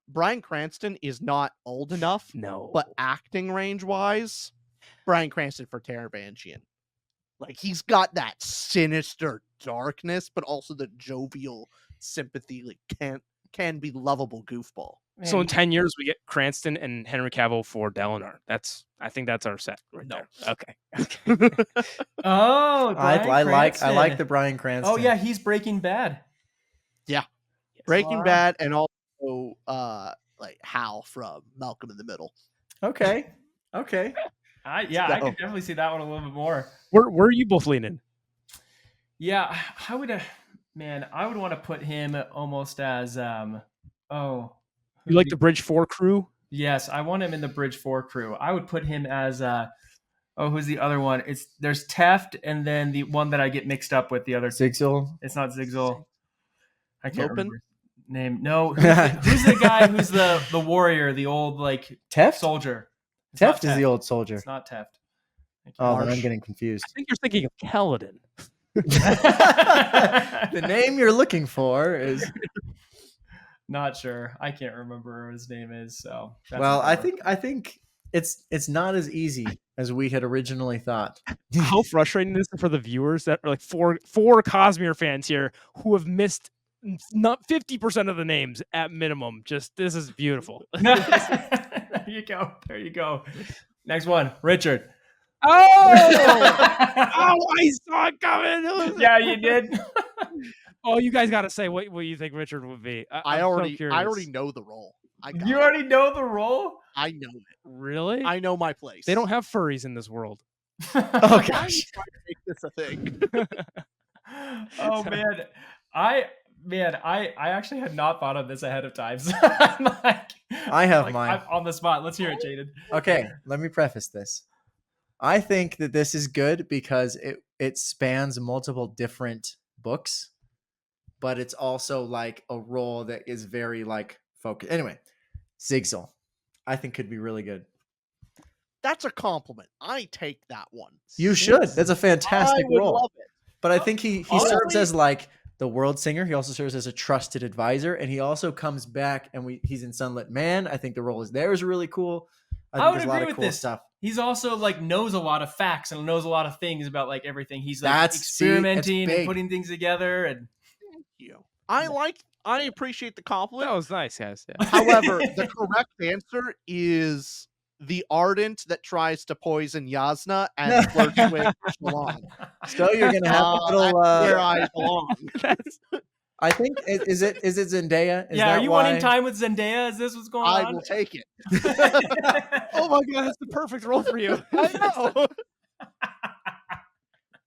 Bryan Cranston is not old enough, No, but acting range wise, Bryan Cranston for Taravangian. Like he's got that sinister darkness, but also the jovial sympathy, like can be lovable goofball. so in 10 years we get Cranston and Henry Cavill for Dalinar. I think that's our set right No. there. Okay. Oh, I Bryan like Cranston. the Bryan Cranston. Oh yeah, he's Breaking Bad. Breaking Wow. Bad, and also like Hal from Malcolm in the Middle. Okay. I could definitely see that one a little bit more. Where are you both leaning? Yeah, I would want to put him almost as You like the Bridge 4 crew? Yes, I want him in the Bridge 4 crew. I would put him as who's the other one? There's Teft and then the one that I get mixed up with the other. Zigzil. It's not Zigzil. I can't Lopin? remember his name. No, who's the guy who's the warrior, the old like Teft? soldier? It's not Teft is the old soldier. It's not Teft. Oh, then I'm getting confused. I think you're thinking of Kaladin. The name you're looking for is Not sure. I can't remember what his name is. So that's well. whatever. I think it's not as easy as we had originally thought. How frustrating this is for the viewers that are like four Cosmere fans here who have missed not 50% of the names at minimum. Just this is beautiful. There you go. There you go. Next one, Richard. Oh, I saw it coming. Yeah, you did. Oh, you guys got to say what you think Richard would be. I I'm so already curious. know the role. You already know the role? I know it. Really? I know my place. They don't have furries in this world. Oh Why gosh. are you trying to make this a thing? Oh man. I actually had not thought of this ahead of time. So I'm like, I have mine. I'm on the spot. Let's hear it, Jaden. Okay, let me preface this. I think that this is good because it spans multiple different books, but it's also like a role that is very like focused. Anyway, Zigzil, I think could be really good. That's a compliment. I take that one. You should. That's a fantastic I would role. love it. But I think he serves Honestly- as like the world singer. He also serves as a trusted advisor, and he also comes back and he's in Sunlit Man. I think the role is there is really cool. I think I would there's a lot agree of with cool this. stuff. He's also like knows a lot of facts and knows a lot of things about like everything. He's like That's- see, it's experimenting and big. putting things together and I appreciate the compliment. That was nice, guys. Yeah. However, the correct answer is the ardent that tries to poison Yasna and flirts with Shalon. So you're gonna have a little. That's where I belong. I think is it Zendaya? Is yeah, that are you why? wanting time with Zendaya? Is this what's going I on? will take it. Oh my god, that's the perfect role for you. I know.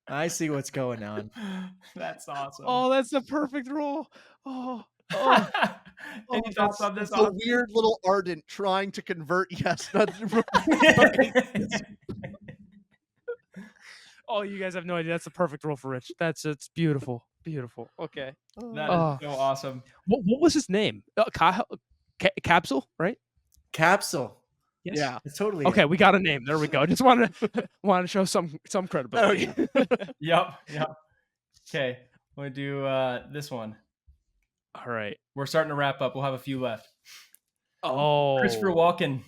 I see what's going on. That's awesome. Oh, that's the perfect role. Oh, Any thoughts on this? It's a weird little ardent trying to convert Yasna. oh, you guys have no idea. That's the perfect role for Rich. It's beautiful, beautiful. Okay. That Oh. is so awesome. What was his name? Capsule, right? Capsule. Yes. Yeah. It's totally Okay, we got a name. There we go. Just wanted to show some credibility. Yep. Okay, we'll do this one. All right. We're starting to wrap up. We'll have a few left. Oh, Christopher Walken.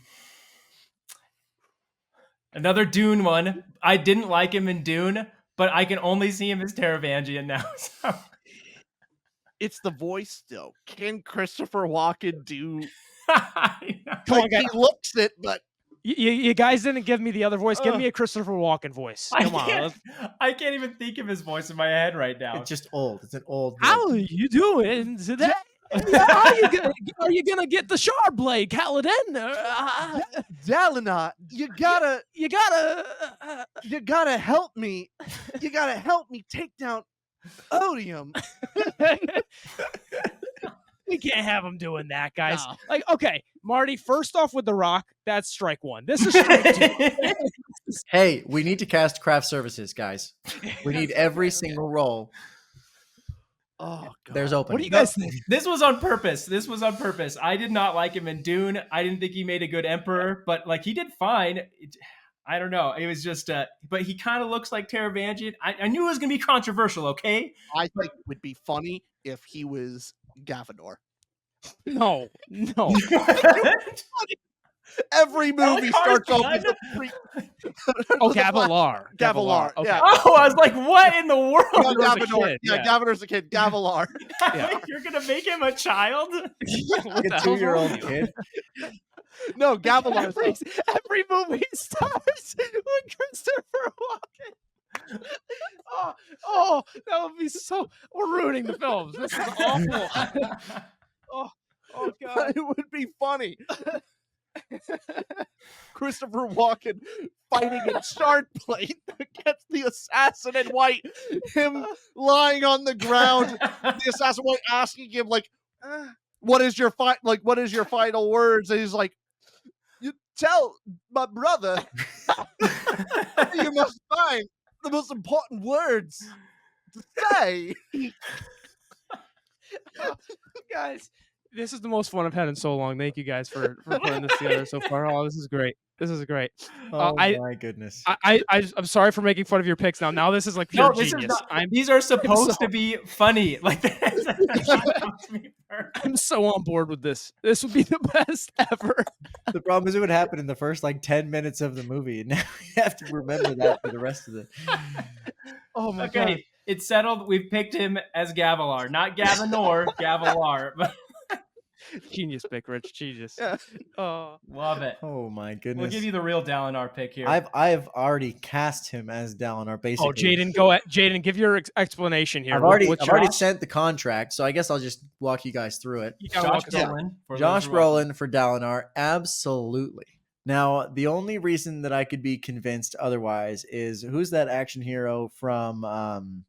Another Dune one. I didn't like him in Dune, but I can only see him as Taravangian now. So. It's the voice, though. Can Christopher Walken do? I know. Come on, Like, guys. he looks it, but You guys didn't give me the other voice. Give me a Christopher Walken voice. Come on. I can't even think of his voice in my head right now. It's just old. It's an old. How are you doing today? Are you gonna get the shard blade, Kaladin? Dalinar, you gotta help me. You gotta help me take down Odium. We can't have him doing that, guys. No. Like, okay, Marty, first off with The Rock, that's strike one. This is strike two. Hey, we need to cast craft services, guys. We need every single role. Oh, God. There's open. What do you guys think? This was on purpose. I did not like him in Dune. I didn't think he made a good Emperor, but like he did fine. I don't know. It was just, but he kind of looks like Taravangian. I knew it was going to be controversial, okay? I think it would be funny if he was Gavador. No. Every movie starts off with Gavilar. Gavilar. Okay. Yeah. Oh, I was like, what in the world? Gavador. Yeah. Gavador's a kid. Gavilar. Yeah. You're going to make him a child? What A the hell's wrong 2-year-old with you? kid. No, Gavilar. Every movie starts with Christopher Walken. Oh, that would be so. We're ruining the films. This is awful. oh God. It would be funny. Christopher Walken fighting in shard plate against the assassin in white. Him lying on the ground. The assassin in white asking him like, "What is your What is your final words?" And he's like, "You tell my brother you must find the most important words to say." Guys, this is the most fun I've had in so long. Thank you guys for putting this together so far. Oh, this is great. This is great. Oh my goodness. I'm sorry for making fun of your picks. Now this is like pure genius. These are supposed to be funny. Like that's I'm so on board with this. This would be the best ever. The problem is it would happen in the first like 10 minutes of the movie. And now we have to remember that for the rest of it. Oh my God. It's settled. We've picked him as Gavilar, not Gavinor, Gavilar. Genius pick, Rich. Genius. Yeah. Oh, Love it. Oh my goodness. We'll give you the real Dalinar pick here. I've already cast him as Dalinar, basically. Oh, Jaden, go ahead. Jaden, give your explanation here. I've already sent the contract, so I guess I'll just walk you guys through it. Josh Brolin. Josh Brolin for Dalinar, absolutely. Now, the only reason that I could be convinced otherwise is who's that action hero from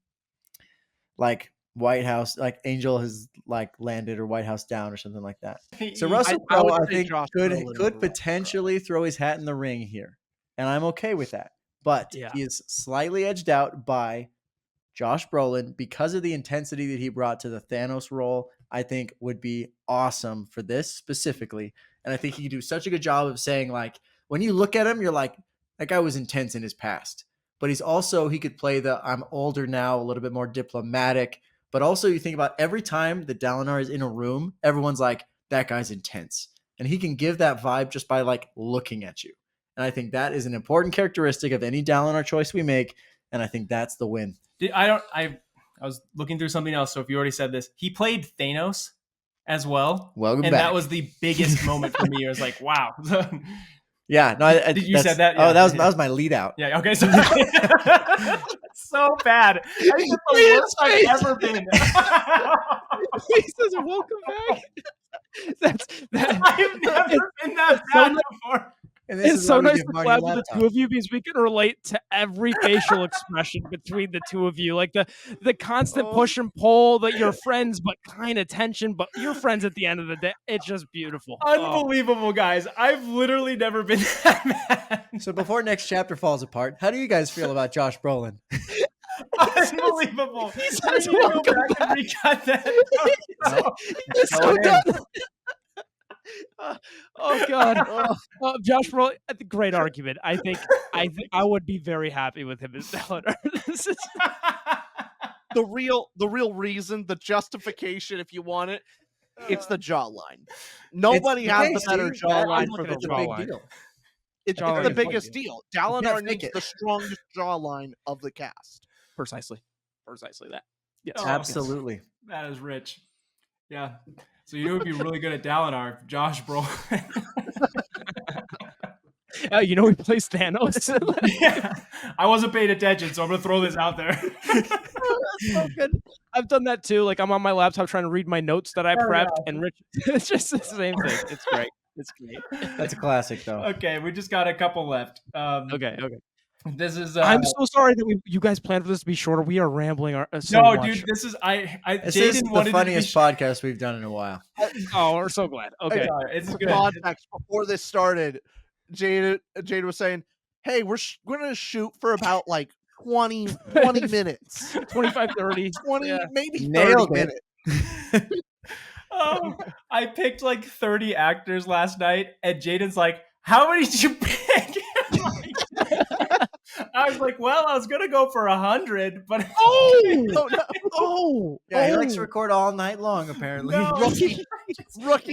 like White House, like Angel has like landed or White House Down or something like that. So Russell Crowe, I think, could potentially throw his hat in the ring here, and I'm okay with that. But he is slightly edged out by Josh Brolin because of the intensity that he brought to the Thanos role. I think would be awesome for this specifically, and I think he could do such a good job of saying, like, when you look at him, you're like, that guy was intense in his past, but he could play the I'm older now, a little bit more diplomatic. But also you think about every time that Dalinar is in a room, everyone's like, that guy's intense. And he can give that vibe just by like looking at you. And I think that is an important characteristic of any Dalinar choice we make. And I think that's the win. I was looking through something else. So if you already said this, he played Thanos as well. Welcome back. And that was the biggest moment for me. It was like, wow. Yeah, no, you said that? Yeah. Oh, that was my lead out. Yeah. Okay. So so bad. I think it's the worst I've ever been. He says, "Welcome back." I've never been that bad before. And this It's is so why we nice give to Marty collab a with the laptop. two of you because we can relate to every facial expression between the two of you, like the constant push and pull that you're friends but kind of tension, but you're friends at the end of the day. It's just beautiful. Unbelievable, guys. I've literally never been that mad. So before next chapter falls apart, how do you guys feel about Josh Brolin? Unbelievable. He says, I need to go "Welcome back and recut that. It's so done. Oh God, Josh Brolin, great argument. I think I would be very happy with him as Dalinar. This is The real reason, the justification, if you want it, it's the jawline. Nobody has the better jawline for the It's a role. big deal. It's Jawline the is biggest deal. Dalinar fake needs it. the strongest jawline of the cast. precisely that. Yes, Oh, Absolutely. That is rich. Yeah. So you would be really good at Dalinar, Josh Brolin. You know he plays Thanos. Yeah. I wasn't paying attention, so I'm gonna throw this out there. So good. I've done that too. Like I'm on my laptop trying to read my notes that I prepped, and Rich, it's just the same thing. It's great. It's great. That's a classic, though. Okay, we just got a couple left. Okay. This is. I'm so sorry that you guys planned for this to be shorter. We are rambling so no, much. dude. This is This is Jaden the wanted funniest to be podcast we've done in a while. Oh, we're so glad. Okay. It's For good. context, before this started, Jade was saying, "Hey, we're gonna shoot for about like 20 minutes, 25, 30. 20 Yeah. maybe 30 Nailed it. minutes." I picked like 30 actors last night, and Jaden's like, "How many did you pick?" I was like, "Well, I was gonna go for 100, but Yeah, he likes to record all night long, apparently. No. Rookie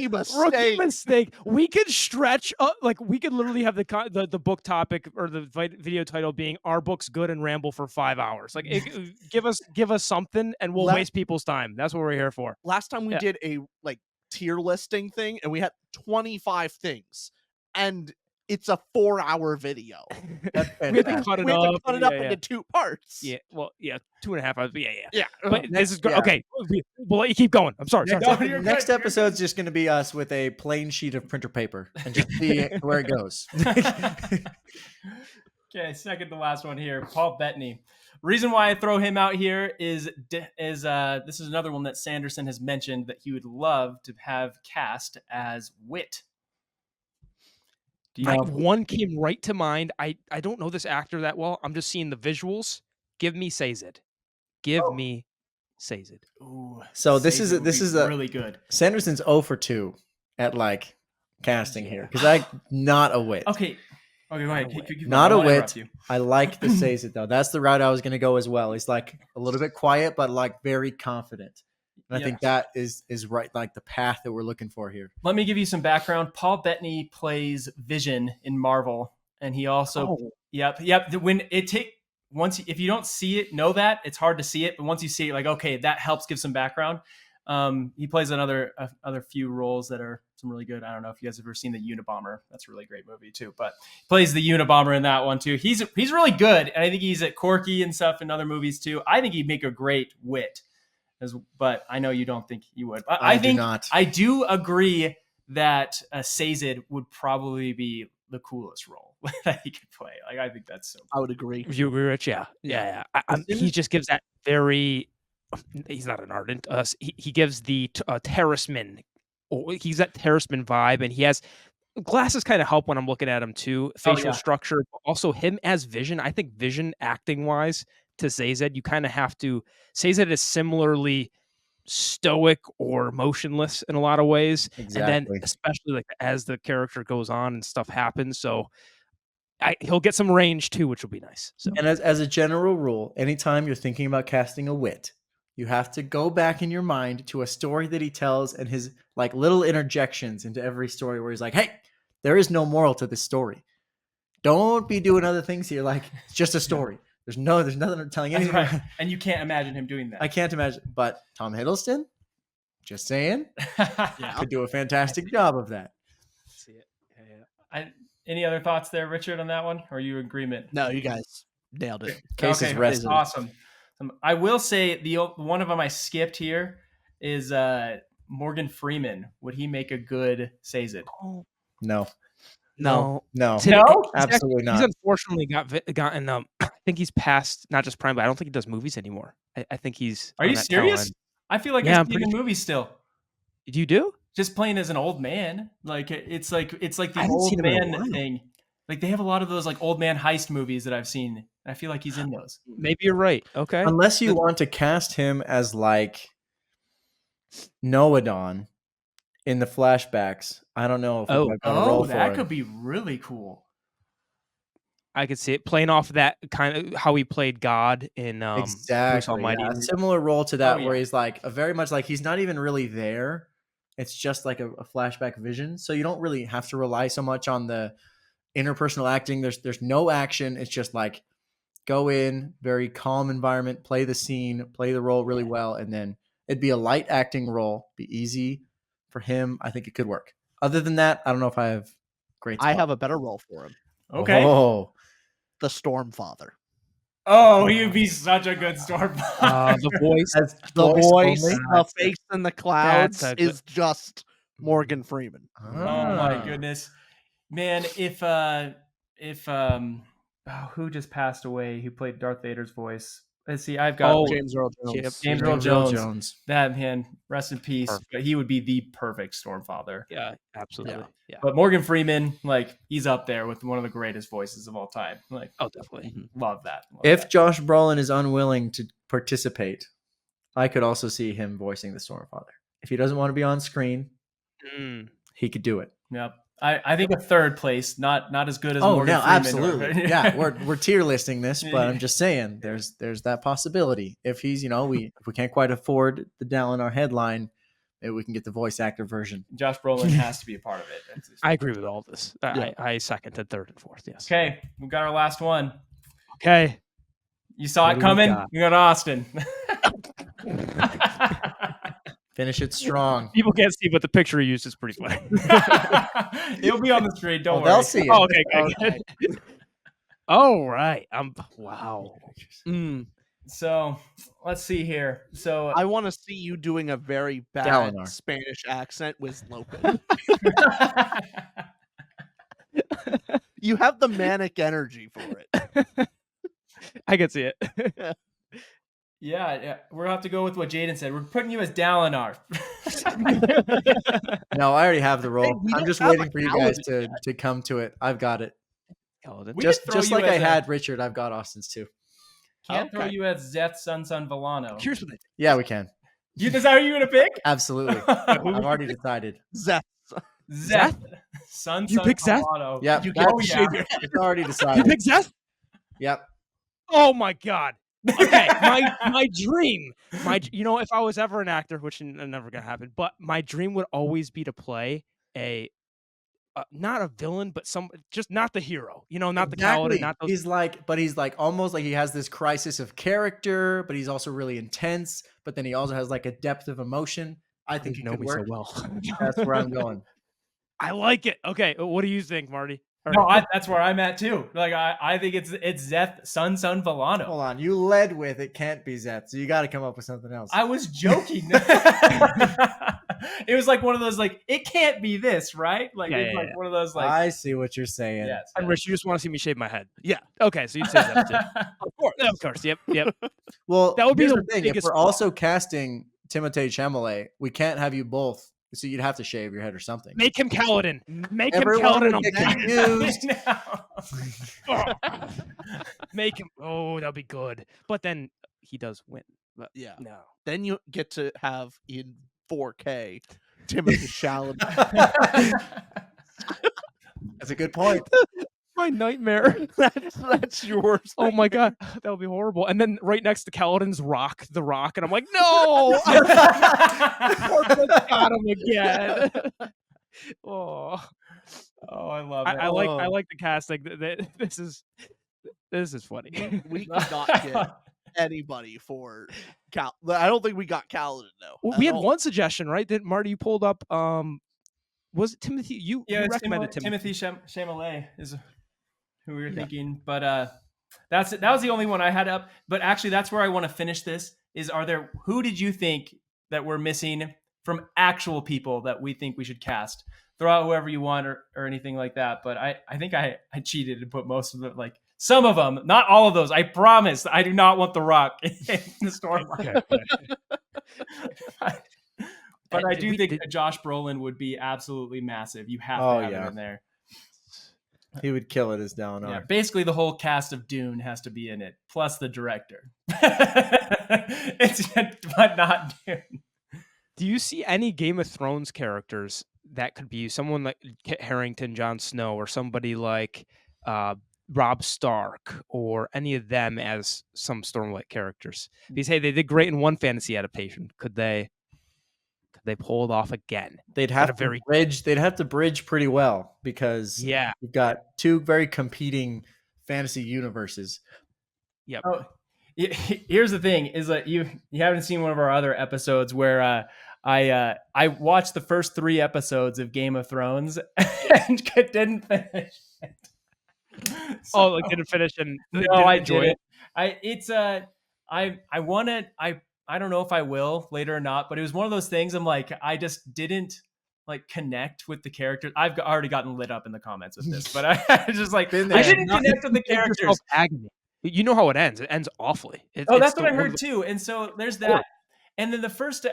mistake. Rookie mistake. We could stretch like we could literally have the book topic or the video title being "Our Book's Good" and ramble for 5 hours. Like give us something, and we'll waste people's time. That's what we're here for. Last time we did a like tier listing thing, and we had 25 things, and it's a 4-hour video. That's We had to fantastic. cut it We had to up. cut it up into 2 parts. Yeah, well, 2.5 hours. Yeah. Yeah. But this is good. yeah. Okay, we'll let you keep going. I'm sorry. No, you're good. Next episode's just going to be us with a plain sheet of printer paper and just see where it goes. Okay, second to last one here, Paul Bettany. Reason why I throw him out here is this is another one that Sanderson has mentioned that he would love to have cast as Wit. One came right to mind. I don't know this actor that well. I'm just seeing the visuals. Give me Sazed. Give me Sazed. Ooh, So this Sazed is would be a really good. Sanderson's 0 for 2 at like casting here because I not a wit. Okay, go ahead. Keep Not going. a I won't wit. interrupt you. I like the says it though. That's the route I was going to go as well. He's like a little bit quiet, but like very confident. And I think that is right, like the path that we're looking for here. Let me give you some background. Paul Bettany plays Vision in Marvel, and he also, yep. When it if you don't see it, know that it's hard to see it, but once you see it, like okay, that helps give some background. He plays other few roles that are some really good. I don't know if you guys have ever seen the Unabomber. That's a really great movie too. But he plays the Unabomber in that one too. He's really good, and I think he's at Corky and stuff in other movies too. I think he'd make a great Wit. But I know you don't think you would. I think do not. I do agree that Sazed would probably be the coolest role that he could play. Like I think that's so cool. I would agree. You agree, Rich? Yeah. He just gives that very. He's not an ardent. He gives the terraceman. He's that terraceman vibe, and he has glasses. Kind of help when I'm looking at him too. Facial structure, but also him as Vision. I think Vision acting wise to Sazed, you kind of have to. Sazed is similarly stoic or motionless in a lot of ways, Exactly. and then especially like as the character goes on and stuff happens, so he'll get some range too, which will be nice. So. And as a general rule, anytime you're thinking about casting a wit, you have to go back in your mind to a story that he tells and his like little interjections into every story where he's like, "Hey, there is no moral to this story. Don't be doing other things here. Like it's just a story. There's nothing telling anything." Right. And you can't imagine him doing that. I can't imagine. But Tom Hiddleston, just saying, could do a fantastic job of that. See it. Any other thoughts there, Richard, on that one? Or are you in agreement? No, you guys nailed it. Case is rested. Awesome. I will say the one of them I skipped here is Morgan Freeman. Would he make a good Sazed? No, No, absolutely not. He's unfortunately gotten. I think he's past not just Prime, but I don't think he does movies anymore. I think he's. Are you serious? I feel like I've seen the movie still. Do you do? Just playing as an old man, like it's like the haven't old seen him in a man while. thing. Like they have a lot of those like old man heist movies that I've seen. I feel like he's in those. Maybe you're right. Okay. Unless you want to cast him as like Noadon in the flashbacks, I don't know if I've got a role for that him. could be really cool. I could see it playing off that kind of how he played God in Bruce Exactly. Almighty. Yeah. A similar role to that, Oh, where yeah. he's like very much like he's not even really there. It's just like a flashback vision, so you don't really have to rely so much on the interpersonal acting. There's no action. It's just like go in, very calm environment, play the scene, play the role really well, and then it'd be a light acting role, be easy for him. I think it could work. Other than that, I don't know if I have great. I have a better role for him. Okay. Oh, The Stormfather. Oh, he would be such a good Stormfather. The voice. as The voice, only? the face in the clouds that's a- is just Morgan Freeman. Oh my Ah. goodness, man! If who just passed away? Who played Darth Vader's voice? Let's see. I've got James Earl Jones. Yep. James Earl Earl Jones. That man, rest in peace. Perfect. But he would be the perfect Stormfather. Yeah, absolutely. Yeah. But Morgan Freeman, like, he's up there with one of the greatest voices of all time. Like, Oh, definitely. love that. Love If that. Josh Brolin is unwilling to participate, I could also see him voicing the Stormfather. If he doesn't want to be on screen, Mm. he could do it. Yep. I think a third place, not as good as Oh Morgan no, Freeman. absolutely. Yeah, we're tier listing this, but I'm just saying there's that possibility. If he's, if we can't quite afford the Dalinar headline, maybe we can get the voice actor version. Josh Brolin has to be a part of it. I agree with all of this. Yeah. I seconded third and fourth. Yes. Okay, we got our last one. Okay. You saw What it do we coming. got? You got Austin. Finish it strong. People can't see, but the picture he used is pretty funny. It'll be on the screen. Don't Oh, worry. they'll see it. Oh, okay, good. All right. Wow. Mm. So let's see here. So I want to see you doing a very bad Dalinar. Spanish accent with Lopen. You have the manic energy for it. I can see it. yeah, we're gonna have to go with what Jaden said. We're putting you as Dalinar. No, I already have the role. we I'm don't just have waiting a for you guys to come to it. I've got it. Kaladin. We Just could throw you like I as a- had Richard, I've got Austin's too. Can't throw Okay. you as Zeth Sun Villano. Here's what Yeah, we can. Is that who you're gonna pick? Absolutely. I've already decided. Zeth. Zeth Sun You pick Zeth? Villano. Yep. You that's- yeah. It's already you decided. pick Zeth? Yep. Oh my god. Okay, my dream, if I was ever an actor, which never gonna happen, but my dream would always be to play a not a villain, but just not the hero. Not the coward, not those. He's like almost like he has this crisis of character, but he's also really intense. But then he also has like a depth of emotion. I think You it know could me work. so well. That's where I'm going. I like it. Okay, what do you think, Marty? All No, right. that's where I'm at too. Like I think it's Zeth Sun Villano. Hold on, you led with it can't be Zeth, so you got to come up with something else. I was joking. It was like one of those like it can't be this, right? Like Yeah, it's yeah, like yeah. one of those like I see what you're saying. yes. And Rich, you just want to see me shave my head. Yeah. Okay, so you'd say that too. Of course. Yep. Well, That would be here's the thing. If biggest we're flaw. also casting Timothée Chamalet, we can't have you both. So you'd have to shave your head or something. Make him Kaladin. Make him Everyone Kaladin. would get I'm confused. Oh. Make him. Oh, that'll be good. But then he does win. But Yeah. no. Then you get to have in 4K Timothée Chalamet. That's a good point. My nightmare. That's yours. Oh my god, that would be horrible. And then right next to Kaladin's the Rock, and I'm like, no, got him again. Oh, I love it. I like the casting. This is funny. We could not get anybody for Cal. I don't think we got Kaladin though. Well, we had one suggestion, right? That Marty, you pulled up. Was it Timothy? You it's recommended Timothée Chamalet is who we were thinking, but that was the only one I had up. But actually, that's where I want to finish this. Who did you think that we're missing from actual people that we think we should cast? Throw out whoever you want or anything like that. But I think I cheated and put most of them, like some of them, not all of those. I promise I do not want The Rock in the storyline. But I do think Josh Brolin would be absolutely massive. You have to have him in there. He would kill it as Dalinar. Yeah, basically the whole cast of Dune has to be in it, plus the director. But not Dune. Do you see any Game of Thrones characters that could be someone like Kit Harington, Jon Snow, or somebody like Robb Stark, or any of them as some Stormlight characters? Because hey, they did great in one fantasy adaptation. Could they pull it off again? They'd have to bridge. They'd have to bridge pretty well because you've got two very competing fantasy universes. Yep. Oh, here's the thing: is that you haven't seen one of our other episodes where I watched the first 3 episodes of Game of Thrones and didn't finish it. Oh, like didn't finish and No, didn't I enjoy didn't. it. I wanted. I don't know if I will later or not, but it was one of those things. I'm like, I just didn't like connect with the characters. Already gotten lit up in the comments with this, but I just like Been I there. didn't connect with the You gave yourself characters. agony. You know how it ends. It ends awfully. Oh, It's that's what I one of heard the too. And so there's that. worst. And then the first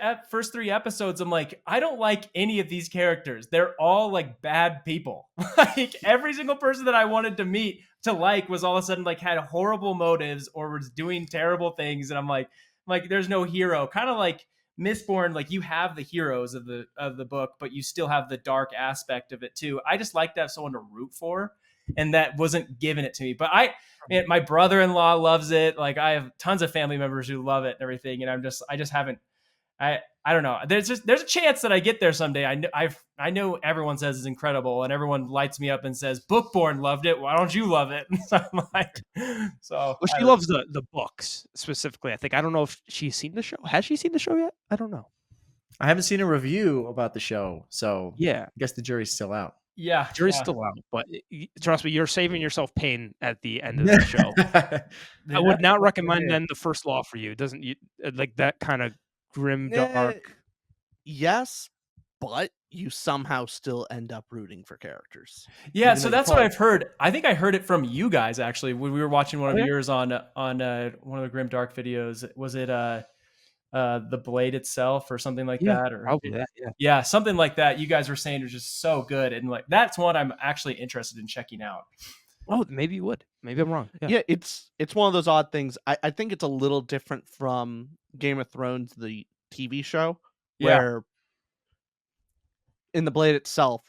3 episodes, I'm like, I don't like any of these characters. They're all like bad people. Like every single person that I wanted to meet to like was all of a sudden like had horrible motives or was doing terrible things. And I'm like, there's no hero. Kind of like Mistborn, like you have the heroes of the book, but you still have the dark aspect of it too. I just like to have someone to root for, and that wasn't given it to me. But man, my brother-in-law loves it. Like I have tons of family members who love it and everything. And I just haven't, I don't know. There's a chance that I get there someday. I know everyone says it's incredible and everyone lights me up and says Bookborn loved it. Why don't you love it? So I'm like, Well, she loves the books specifically. I think. I don't know if she's seen the show. Has she seen the show yet? I don't know. I haven't seen a review about the show, so Yeah, I guess the jury's still out. yeah, jury's yeah. still out, but trust me, you're saving yourself pain at the end of the show. I would not recommend then the First Law for you. Doesn't you like that kind of grim dark? Yes, but you somehow still end up rooting for characters. Yeah, Even so though you that's what probably- I've heard. I think I heard it from you guys actually when we were watching one of Oh, yeah? yours on one of the grim dark videos. Was it the Blade itself or something like that? Or Probably that. Yeah. yeah, something like that. You guys were saying it was just so good, and like that's one I'm actually interested in checking out. Oh, maybe you would. Maybe I'm wrong. Yeah, it's one of those odd things. I think it's a little different from Game of Thrones, the TV show, Yeah. where in the Blade itself,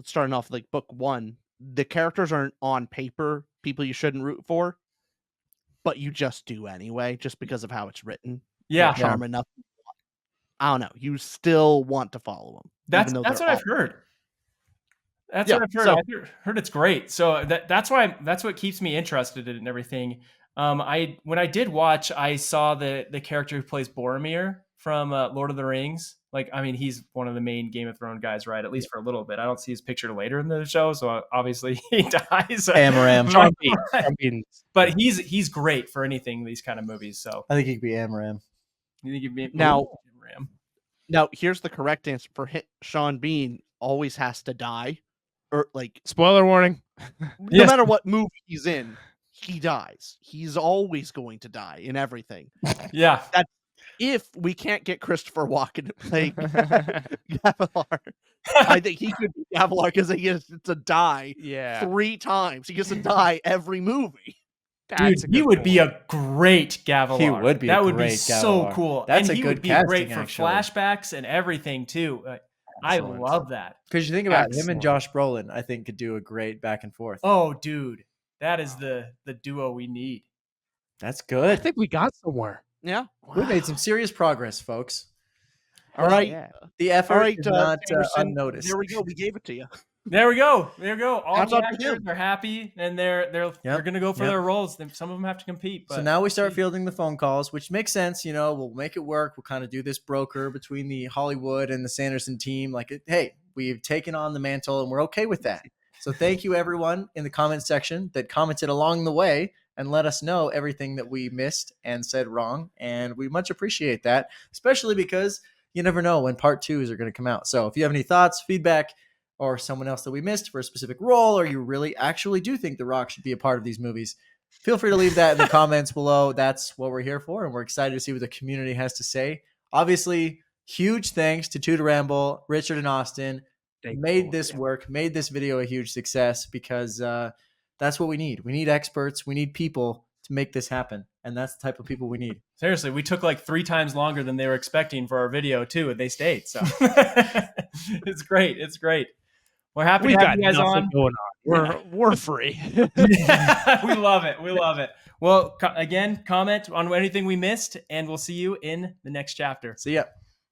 starting off like book 1, the characters aren't on paper people you shouldn't root for, but you just do anyway, just because of how it's written. Yeah, They're charming enough. I don't know. You still want to follow them. that's what I've heard. That's what I've heard. so- I've heard it's great. So that's what keeps me interested in it and everything. When I did watch, I saw the character who plays Boromir from Lord of the Rings. Like, I mean, he's one of the main Game of Thrones guys, right? At least for a little bit. I don't see his picture later in the show, so obviously he dies. Amaram. Sean Bean. Sean Bean. But he's great for anything these kind of movies. So I think he could be Amaram. you think you'd be Now- Ram? Now, here's the correct answer for Sean Bean always has to die. Or like Spoiler warning. no Yes. matter what movie he's in, he dies. He's always going to die in everything. Yeah. If we can't get Christopher Walken to play Gavilar, I think he could be Gavilar because he gets to die Yeah. 3 times. He gets to die every movie. Dude, he would be a great Gavilar. He would be a That would be great so Gavilar. cool. That's and a he good would be great casting, for actually. flashbacks and everything too. I Excellent. love that. Because you think about him Excellent. and Josh Brolin, I think could do a great back and forth. Oh, dude, that is the duo we need. That's I good. think we got somewhere. Yeah. We made some serious progress, folks. All right. Yeah. The effort All right. is not Sanderson, unnoticed. There we go. We gave it to you. There we go. All That's the up to actors you. are happy, and they're going to go for Yep. their roles. Some of them have to compete. But So now we start fielding the phone calls, which makes sense. You know, we'll make it work. We'll kind of do this broker between the Hollywood and the Sanderson team. Like, hey, we've taken on the mantle and we're okay with that. So thank you, everyone in the comment section that commented along the way and let us know everything that we missed and said wrong. And we much appreciate that, especially because you never know when part 2s are going to come out. So if you have any thoughts, feedback, or someone else that we missed for a specific role, or you really actually do think The Rock should be a part of these movies, feel free to leave that in the comments below. That's what we're here for, and we're excited to see what the community has to say. Obviously, huge thanks to Tudor Ramble, Richard, and Austin. Made this work, made this video a huge success because that's what we need. We need experts. We need people to make this happen, and that's the type of people we need. seriously, we took like 3 times longer than they were expecting for our video too, and they stayed. So it's great. It's great. We're happy We to have got you guys nothing on. going on. We're free. We love it. We love it. Well, again, comment on anything we missed, and we'll see you in the next chapter. So yeah.